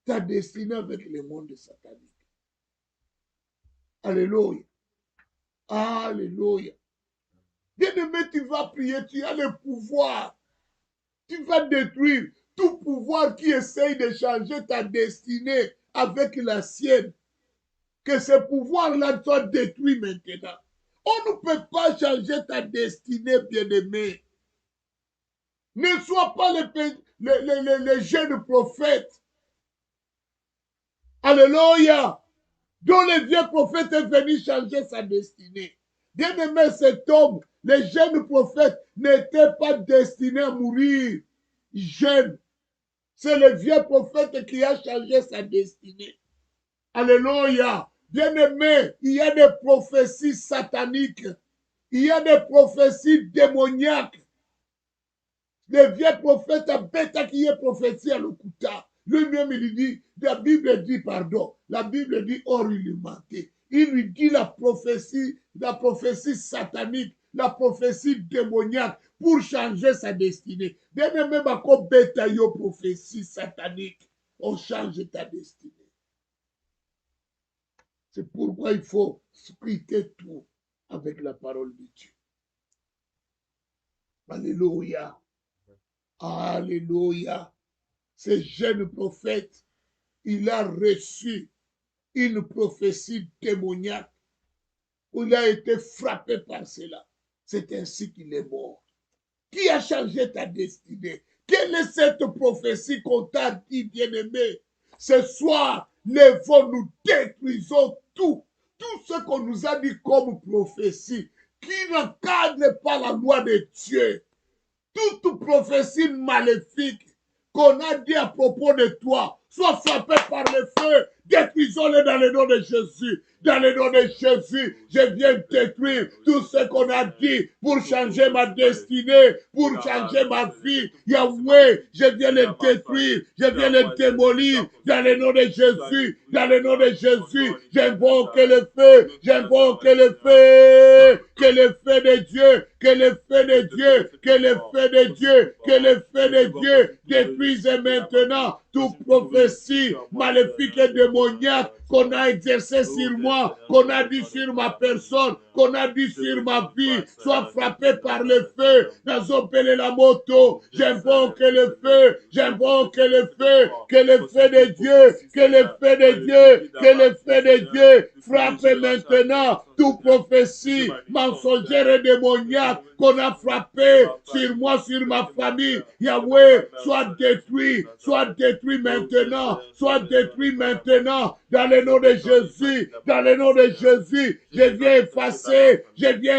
ta destinée avec le monde satanique. Alléluia. Alléluia. Bien-aimé, tu vas prier, tu as le pouvoir. Tu vas détruire tout pouvoir qui essaye de changer ta destinée avec la sienne. Que ce pouvoir-là soit détruit maintenant. On ne peut pas changer ta destinée, bien-aimé. Ne sois pas les jeunes prophètes. Alléluia. Dont le vieux prophète est venu changer sa destinée. Bien-aimé, cet homme, les jeunes prophètes n'étaient pas destinés à mourir jeunes. C'est le vieux prophète qui a changé sa destinée. Alléluia. Bien-aimé, il y a des prophéties sataniques. Il y a des prophéties démoniaques. Le vieux prophète a bête qui est prophétie à l'Okuta. Lui-même, il dit, la Bible dit, or il lui mentait. Il lui dit la prophétie satanique, la prophétie démoniaque pour changer sa destinée. Bien-aimé, quand bête yo prophétie satanique, on change ta destinée. C'est pourquoi il faut splitter tout avec la parole de Dieu. Alléluia. Alléluia. Ce jeune prophète, il a reçu une prophétie démoniaque. Il a été frappé par cela. C'est ainsi qu'il est mort. Qui a changé ta destinée? Quelle est cette prophétie qu'on t'a dit, bien-aimé? Ce soir, lèvons-nous, détruisons tout ce qu'on nous a dit comme prophétie, qui n'encadre pas la loi de Dieu. Toute prophétie maléfique qu'on a dit à propos de toi, soit frappée par le feu, détruisons-le dans le nom de Jésus. Dans le nom de Jésus, je viens détruire tout ce qu'on a dit pour changer ma destinée, pour changer ma vie. Yahweh, je viens le détruire, je viens le démolir. Dans le nom de Jésus, dans le nom de Jésus, j'invoque le feu, j'invoque le feu, que le feu de Dieu, que le feu de Dieu, que le feu de Dieu, que le feu de Dieu détruise maintenant toute prophétie maléfique et démoniaque qu'on a exercée sur moi, qu'on a dit sur ma personne, qu'on a dit sur ma vie, soit frappé par le feu. Nazopele la moto, j'invoque le feu, j'invoque le feu, que le feu de Dieu, que le feu de Dieu, que le feu de Dieu frappe maintenant toute prophétie mensongère et démoniaque qu'on a frappé sur moi, sur ma famille. Yahweh, soit détruit maintenant, soit détruit maintenant, dans le nom de Jésus, dans le nom de Jésus. Je viens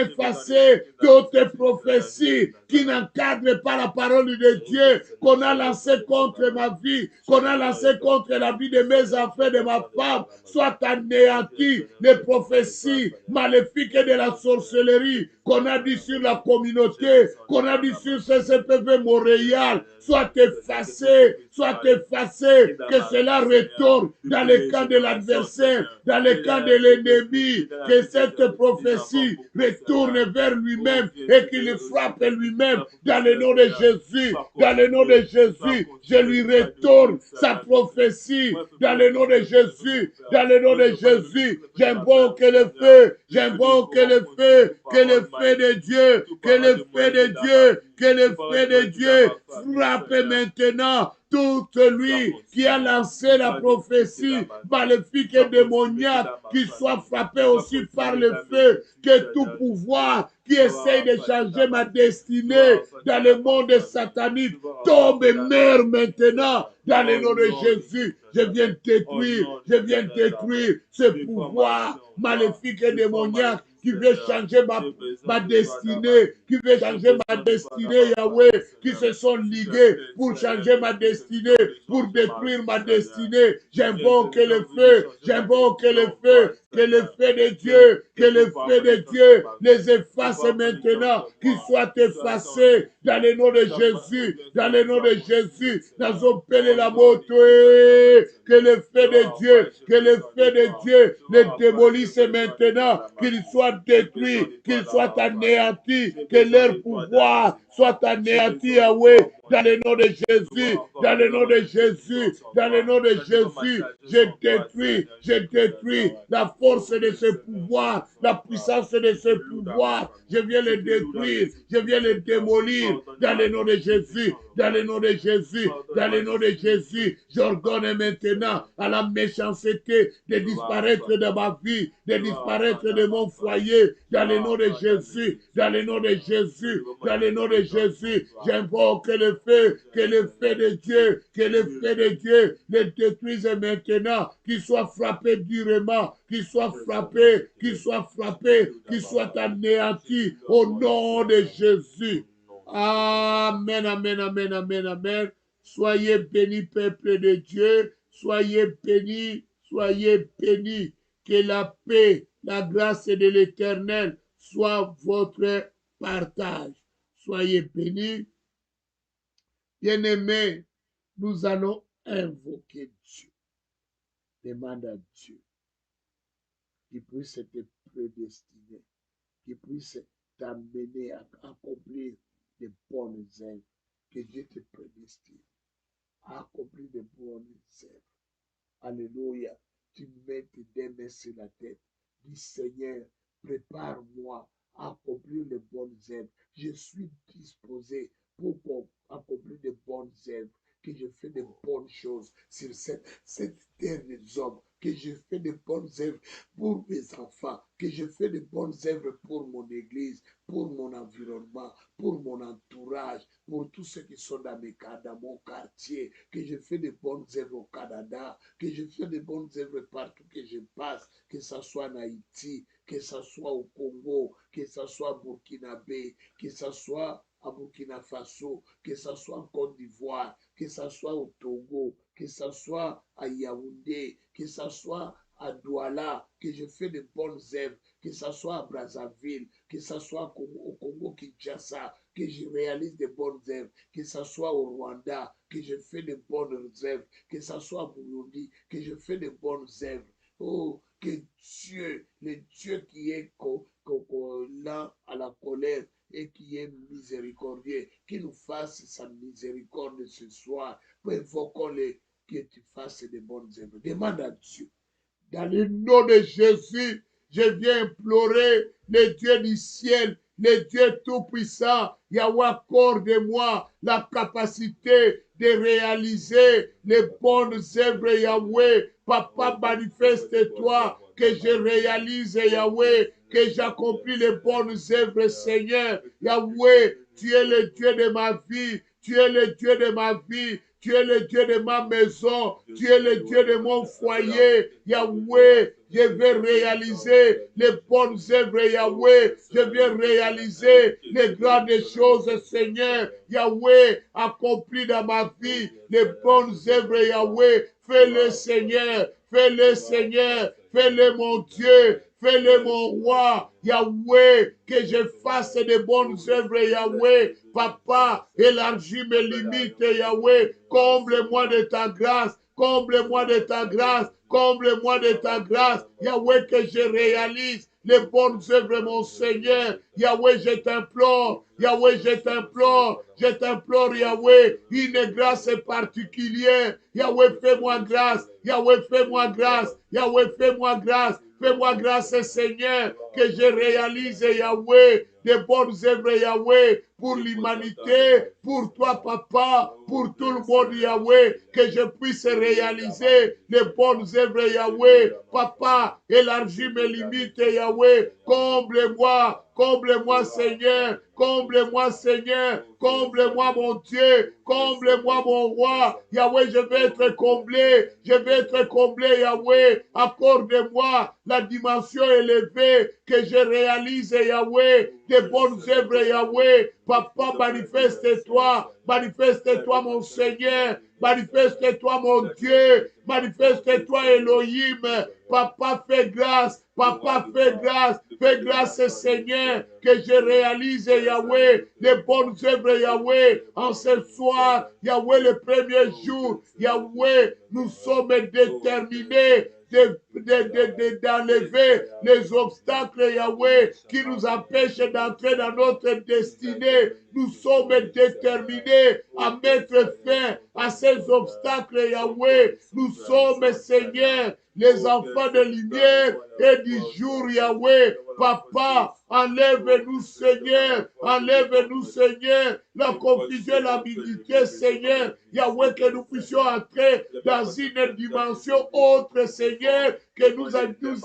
effacer toutes prophéties qui n'encadrent pas la parole de Dieu, qu'on a lancé contre ma vie, qu'on a lancé contre la vie de mes enfants, de ma femme, soit anéanti les prophéties maléfiques de la sorcellerie qu'on a dit sur la communauté, qu'on a dit sur CCPV Montréal, soit effacé soit effacé, que cela retourne dans le camp de l'adversaire, dans le camp de l'ennemi, que cette prophétie retourne vers lui-même et qu'il frappe lui-même dans le nom de Jésus, dans le nom de Jésus, je lui retourne sa prophétie dans le nom de Jésus, dans le nom de Jésus, j'invoque le feu, j'invoque le feu, que le feu de Dieu, que le feu de Dieu, que le feu de Dieu frappe maintenant tout celui qui a lancé la prophétie maléfique et démoniaque, qu'il soit frappé aussi par le feu, que tout pouvoir qui essaye de changer ma destinée dans le monde satanique tombe et meurt maintenant dans le nom de Jésus. Je viens détruire ce pouvoir maléfique et démoniaque qui veut changer ma destinée, qui veut changer ma destinée, Yahweh, qui se sont ligués pour changer ma destinée, pour détruire ma destinée. J'invoque le feu, j'invoque le feu, que le feu de Dieu, que le feu de Dieu les efface maintenant, qu'ils soient effacés dans le nom de Jésus, dans le nom de Jésus, dans la moto, que le feu de Dieu, que le feu de Dieu les démolisse maintenant, qu'ils soient détruits, qu'ils soient anéantis, que leur pouvoir soit anéanti, Yahweh, dans le nom de Jésus, dans le nom de Jésus, dans le nom de Jésus, je détruis la force de ce pouvoir, la puissance de ce pouvoir, je viens le détruire, je viens le démolir, dans le nom de Jésus, dans le nom de Jésus, dans le nom de Jésus, j'ordonne maintenant à la méchanceté de disparaître de ma vie, de disparaître de mon foyer, dans le nom de Jésus, dans le nom de Jésus, dans le nom de Jésus, j'invoque le feu, que le feu de Dieu, que le feu de Dieu les détruise maintenant, qu'il soit frappé durement, qu'il soit frappé, qu'il soit frappé, qu'il soit anéanti au nom de Jésus. Amen, amen, amen, amen, amen. Soyez bénis, peuple de Dieu, soyez bénis, soyez bénis. Que la paix, la grâce de l'Éternel soit votre partage. Soyez bénis. Bien-aimés, nous allons invoquer Dieu. Demande à Dieu qu'il puisse te prédestiner, qu'il puisse t'amener à accomplir de bonnes œuvres, que Dieu te prédestine à accomplir de bonnes œuvres. Alléluia. Tu mets tes deux mains sur la tête. Dis Seigneur, prépare-moi à accomplir de bonnes œuvres. Je suis disposé pour accomplir de bonnes œuvres. Que je fais de bonnes choses sur cette terre des hommes, que je fais de bonnes œuvres pour mes enfants, que je fais de bonnes œuvres pour mon église, pour mon environnement, pour mon entourage, pour tous ceux qui sont dans mon quartier, que je fais de bonnes œuvres au Canada, que je fais de bonnes œuvres partout que je passe, que ce soit en Haïti, que ce soit au Congo, que ce soit à Burkinabé, que ce soit à Burkina Faso, que ce soit en Côte d'Ivoire, que ce soit au Togo, que ce soit à Yaoundé, que ce soit à Douala, que je fais de bonnes œuvres, que ce soit à Brazzaville, que ce soit au Congo-Kinshasa, que je réalise de bonnes œuvres, que ce soit au Rwanda, que je fais de bonnes œuvres, que ce soit à Burundi, que je fais de bonnes œuvres. Oh, que Dieu, le Dieu qui est là à la colère, et qui est miséricordieux, qui nous fasse sa miséricorde ce soir. Invoquons-le, que tu fasses de bonnes œuvres. Demande à Dieu. Dans le nom de Jésus, je viens implorer le Dieu du ciel, le Dieu tout-puissant. Yahweh, accorde-moi la capacité de réaliser les bonnes œuvres, Yahweh. Papa, manifeste-toi, que je réalise, Yahweh, que j'accomplis les bonnes œuvres, Seigneur. Yahweh, tu es le Dieu de ma vie, tu es le Dieu de ma vie, tu es le Dieu de ma maison, tu es le Dieu de mon foyer. Yahweh, je vais réaliser les bonnes œuvres, Yahweh. Je vais réaliser les grandes choses, Seigneur. Yahweh, accomplis dans ma vie les bonnes œuvres, Yahweh. Fais-le, Seigneur. Fais-le, Seigneur. Fais-le, mon Dieu. Fais-le, mon roi, Yahweh, que je fasse de bonnes œuvres, Yahweh. Papa, élargis mes limites, Yahweh. Comble-moi de ta grâce. Comble-moi de ta grâce. Comble-moi de ta grâce. Yahweh, que je réalise les bonnes œuvres, mon Seigneur. Yahweh, je t'implore. Yahweh, je t'implore. Je t'implore, Yahweh, une grâce particulière. Yahweh, fais-moi grâce. Yahweh, fais-moi grâce. Yahweh, fais-moi grâce. Fais-moi grâce, Seigneur, que je réalise, Yahweh, des bonnes œuvres, Yahweh, pour l'humanité, pour toi, Papa, pour tout le monde, Yahweh, que je puisse réaliser les bonnes œuvres, Yahweh. Papa, élargis mes limites, Yahweh. Comble-moi, comble-moi, Seigneur. Comble-moi, Seigneur. Comble-moi, mon Dieu. Comble-moi, mon roi. Yahweh, je vais être comblé. Je vais être comblé, Yahweh. Accorde-moi la dimension élevée que je réalise, Yahweh. Des bonnes œuvres, Yahweh. Papa, manifeste-toi. Manifeste-toi, mon Seigneur. Manifeste-toi, mon Dieu. Manifeste-toi, Elohim. Papa, fais grâce. Papa, fais grâce. Fais grâce, Seigneur, que je réalise, Yahweh, les bonnes œuvres, Yahweh, en ce soir, Yahweh, le premier jour, Yahweh, nous sommes déterminés d'enlever les obstacles, Yahweh, qui nous empêchent d'entrer dans notre destinée. Nous sommes déterminés à mettre fin à ces obstacles, Yahweh. Nous sommes, Seigneur, les enfants de lumière et du jour, Yahweh. Papa, enlève-nous, Seigneur. Enlève-nous, Seigneur, la confusion, l'ambiguïté, Seigneur. Yahweh, que nous puissions entrer dans une dimension autre, Seigneur, que nous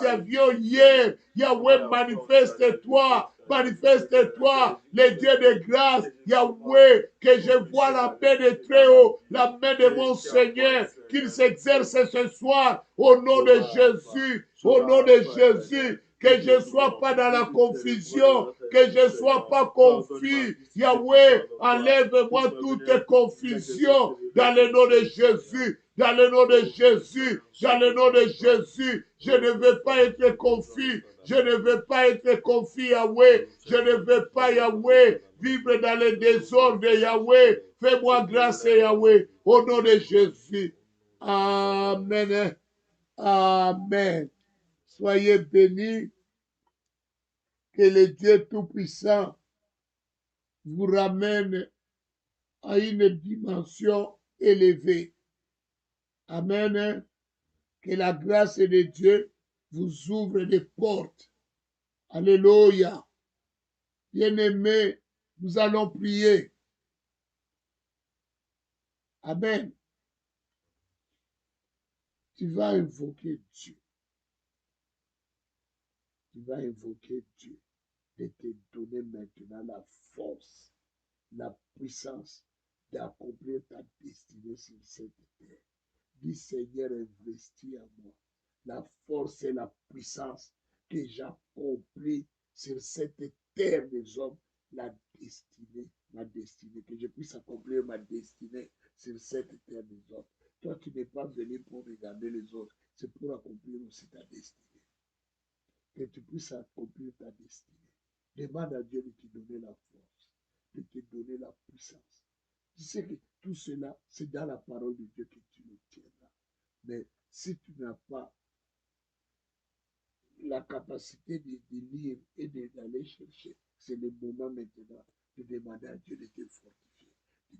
avions hier. Yahweh, manifeste-toi. Manifeste-toi, les dieux de grâce, Yahweh, que je vois la main de Très-Haut, la main de mon Seigneur, qu'il s'exerce ce soir au nom de Jésus, au nom de Jésus. Que je ne sois pas dans la confusion, que je ne sois pas confus. Yahweh, enlève-moi toute confusion dans le nom de Jésus. Dans le nom de Jésus, dans le nom de Jésus, je ne veux pas être confus. Je ne veux pas être confus, Yahweh. Je ne veux pas, Yahweh, vivre dans le désordre, Yahweh. Fais-moi grâce, Yahweh, au nom de Jésus. Amen. Amen. Soyez bénis. Que le Dieu Tout-Puissant vous ramène à une dimension élevée. Amen. Que la grâce de Dieu vous ouvre des portes. Alléluia. Bien-aimés, nous allons prier. Amen. Tu vas invoquer Dieu. Tu vas invoquer Dieu de te donner maintenant la force, la puissance d'accomplir ta destinée sur cette terre. Dis Seigneur, investis en moi la force et la puissance que j'accomplis sur cette terre des hommes, ma destinée, que je puisse accomplir ma destinée sur cette terre des hommes. Toi, tu n'es pas venu pour regarder les autres, c'est pour accomplir aussi ta destinée. Que tu puisses accomplir ta destinée. Demande à Dieu de te donner la force, de te donner la puissance. Tu sais que tout cela, c'est dans la parole de Dieu que tu l'obtiendras. Mais si tu n'as pas la capacité de lire et d'aller chercher, c'est le moment maintenant de demander à Dieu de te fortifier,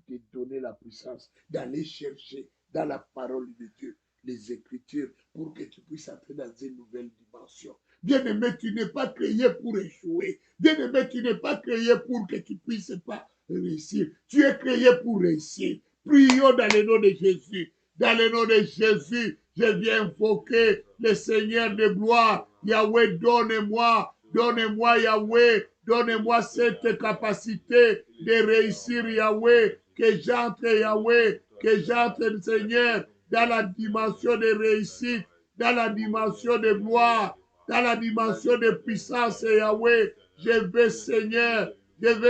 de te donner la puissance, d'aller chercher dans la parole de Dieu les Écritures pour que tu puisses entrer dans une nouvelle dimension. Bien-aimé, tu n'es pas créé pour échouer. Bien-aimé, tu n'es pas créé pour que tu ne puisses pas réussir. Tu es créé pour réussir. Prions dans le nom de Jésus. Dans le nom de Jésus, je viens invoquer le Seigneur de gloire. Yahweh, donne-moi, Yahweh, donne-moi cette capacité de réussir, Yahweh, que j'entre, Yahweh, que j'entre, Seigneur, dans la dimension de réussite, dans la dimension de gloire, dans la dimension de puissance, Yahweh. Je veux,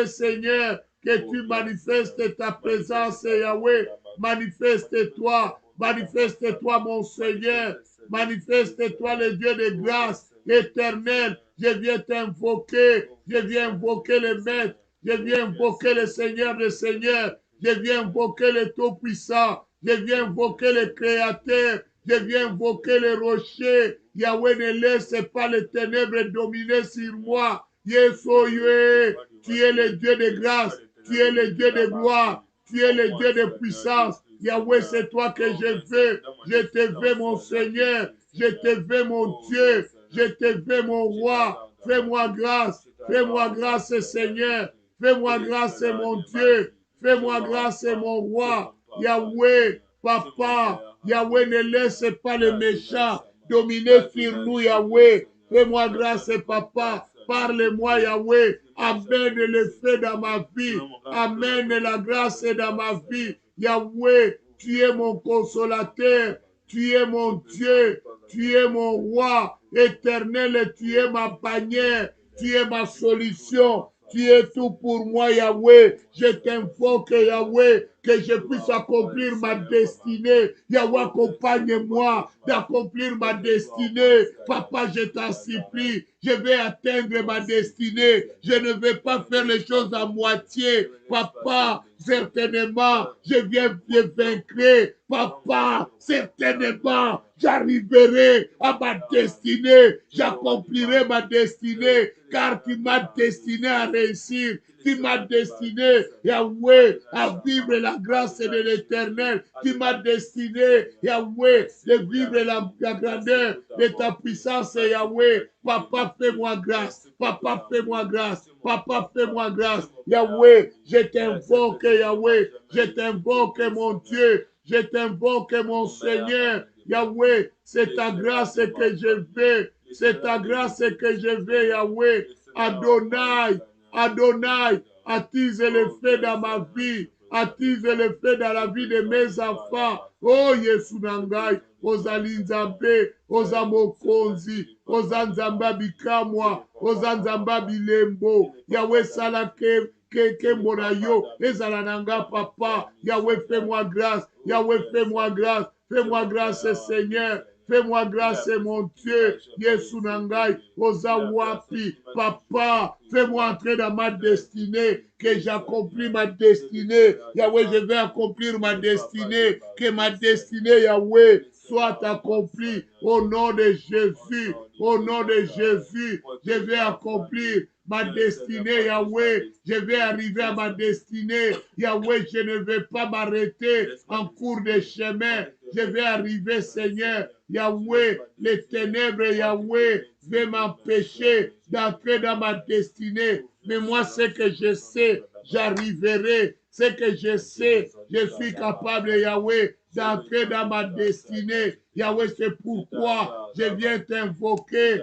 Seigneur, que tu manifestes ta présence, Yahweh. Manifeste-toi Manifeste-toi, mon Seigneur. Manifeste-toi, le Dieu de grâce éternelle. Je viens t'invoquer. Je viens invoquer le Maître. Je viens invoquer le Seigneur des Seigneurs. Je viens invoquer le Tout-Puissant. Je viens invoquer le Créateur. Je viens invoquer le rocher. Yahweh, ne laisse pas les ténèbres dominer sur moi. Yesoye, tu es le Dieu de grâce. Tu es le Dieu de gloire. Tu es le Dieu de puissance. Yahweh, c'est toi que je veux. Je te veux, mon Seigneur. Je te veux, mon Dieu. Je te veux, mon roi. Fais-moi grâce. Fais-moi grâce, Seigneur. Fais-moi grâce, mon Dieu. Fais-moi grâce, mon roi. Yahweh, Papa. Yahweh, ne laisse pas les méchants dominer sur nous, Yahweh. Fais-moi grâce, Papa. Parle-moi, Yahweh. Amène le feu dans ma vie. Amène la grâce dans ma vie. Yahweh, tu es mon consolateur. Tu es mon Dieu. Tu es mon roi éternel. Tu es ma bannière. Tu es ma solution. Tu es tout pour moi, Yahweh. Je t'invoque, Yahweh, que je puisse accomplir ma destinée. Yahweh, accompagne-moi d'accomplir ma destinée. Papa, je t'en supplie. Je vais atteindre ma destinée. Je ne vais pas faire les choses à moitié. Papa, certainement, je vaincrai. Papa, certainement, j'arriverai à ma destinée. J'accomplirai ma destinée, car tu m'as destiné à réussir. Tu m'as destiné, Yahweh, à vivre la grâce de l'Éternel. Tu m'as destiné, Yahweh, de vivre la grandeur de ta puissance, Yahweh. Papa, fais-moi grâce. Papa, fais-moi grâce. Papa, fais-moi grâce. Yahweh, je t'invoque, Yahweh. Je t'invoque, mon Dieu. Je t'invoque, mon Seigneur. Yahweh, c'est ta grâce que je veux. C'est ta grâce que je veux, Yahweh. Adonai, Adonai, attise le feu dans ma vie. Attise le feu dans la vie de mes enfants. Oh, Yesu Nangai, Ozalinzambe, Ozamokonzi, Ozanzamba Bikamwa, Ozanzamba Bilembo. Yahweh Salake, que Monayo, Ezalananga Papa. Yahweh, fais-moi grâce. Yahweh, fais-moi grâce. Fais-moi grâce, Seigneur. Fais-moi grâce, mon Dieu. Yesu Nangai, Ozawapi. Papa, fais-moi entrer dans ma destinée. Que j'accomplis ma destinée. Yahweh, je vais accomplir ma destinée. Que ma destinée, Yahweh, soit accomplie. Au nom de Jésus. Au nom de Jésus, je vais accomplir ma destinée, Yahweh. Je vais arriver à ma destinée. Yahweh, je ne vais pas m'arrêter en cours de chemin. Je vais arriver, Seigneur. Yahweh, les ténèbres, Yahweh, veut m'empêcher d'entrer dans ma destinée. Mais moi, ce que je sais, j'arriverai. Ce que je sais, je suis capable, Yahweh, d'entrer dans ma destinée. Yahweh, c'est pourquoi je viens t'invoquer.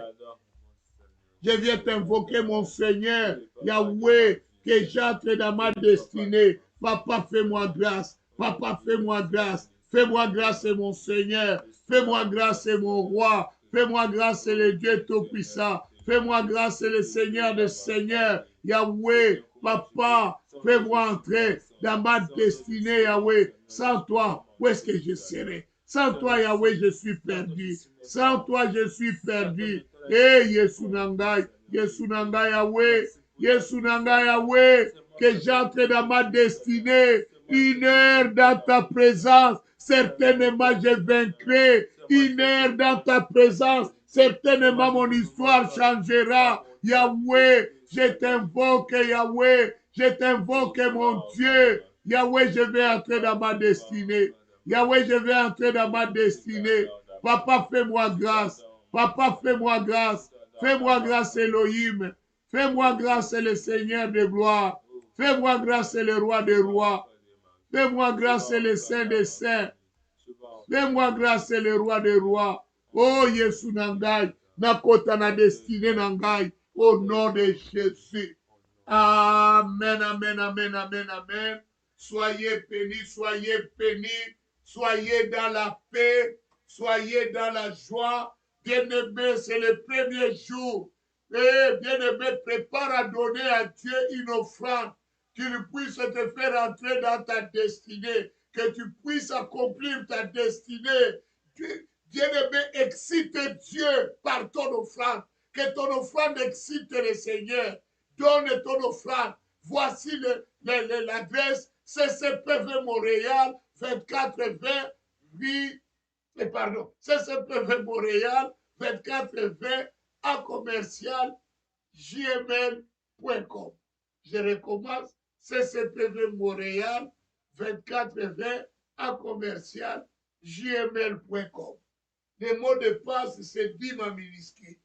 Je viens t'invoquer, mon Seigneur. Yahweh, que j'entre dans ma destinée. Papa, fais-moi grâce. Papa, fais-moi grâce. Fais-moi grâce, mon Seigneur. Fais-moi grâce, mon roi. Fais-moi grâce, le Dieu Tout-Puissant. Fais-moi grâce, le Seigneur des Seigneurs. Yahweh, Papa, fais-moi entrer dans ma destinée, Yahweh. Sans toi, où est-ce que je serai? Sans toi, Yahweh, je suis perdu. Sans toi, je suis perdu. Eh, Yesu Nangai, Yahweh, Yesu Nangai, Yahweh, que j'entre dans ma destinée. Une heure dans ta présence, certainement je vaincrai. Une heure dans ta présence, certainement mon histoire changera. Yahweh, je t'invoque, Yahweh, je t'invoque, mon Dieu. Yahweh, je vais entrer dans ma destinée. Yahweh, je vais entrer dans ma destinée. Papa, fais-moi grâce. Papa, fais-moi grâce. Fais-moi grâce, Elohim. Fais-moi grâce, le Seigneur de gloire. Fais-moi grâce, le roi des rois. Fais-moi grâce, le Saint des saints. Fais-moi grâce, le roi des rois. Oh, Yesu Nangai. Nakota na destinée Nangai. Au nom de Jésus. Amen, amen, amen, amen, amen. Soyez bénis, soyez bénis. Soyez dans la paix. Soyez dans la joie. Bien-aimé, c'est le premier jour. Et bien-aimé, prépare à donner à Dieu une offrande qu'il puisse te faire entrer dans ta destinée, que tu puisses accomplir ta destinée. Bien-aimé, excite Dieu par ton offrande. Que ton offrande excite le Seigneur. Donne ton offrande. Voici l'adresse CCPV Montréal 2420 CCPV Montréal 2420 à commercial gmail.com. Je recommence CCPV Montréal 2420 à commercial gmail.com. Le mot de passe, c'est Dima Ministry.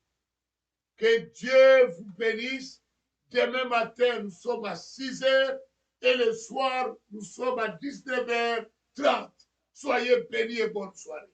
Que Dieu vous bénisse. Demain matin, nous sommes à 6 h et le soir, nous sommes à 19h30. Soyez bénis et bonne soirée.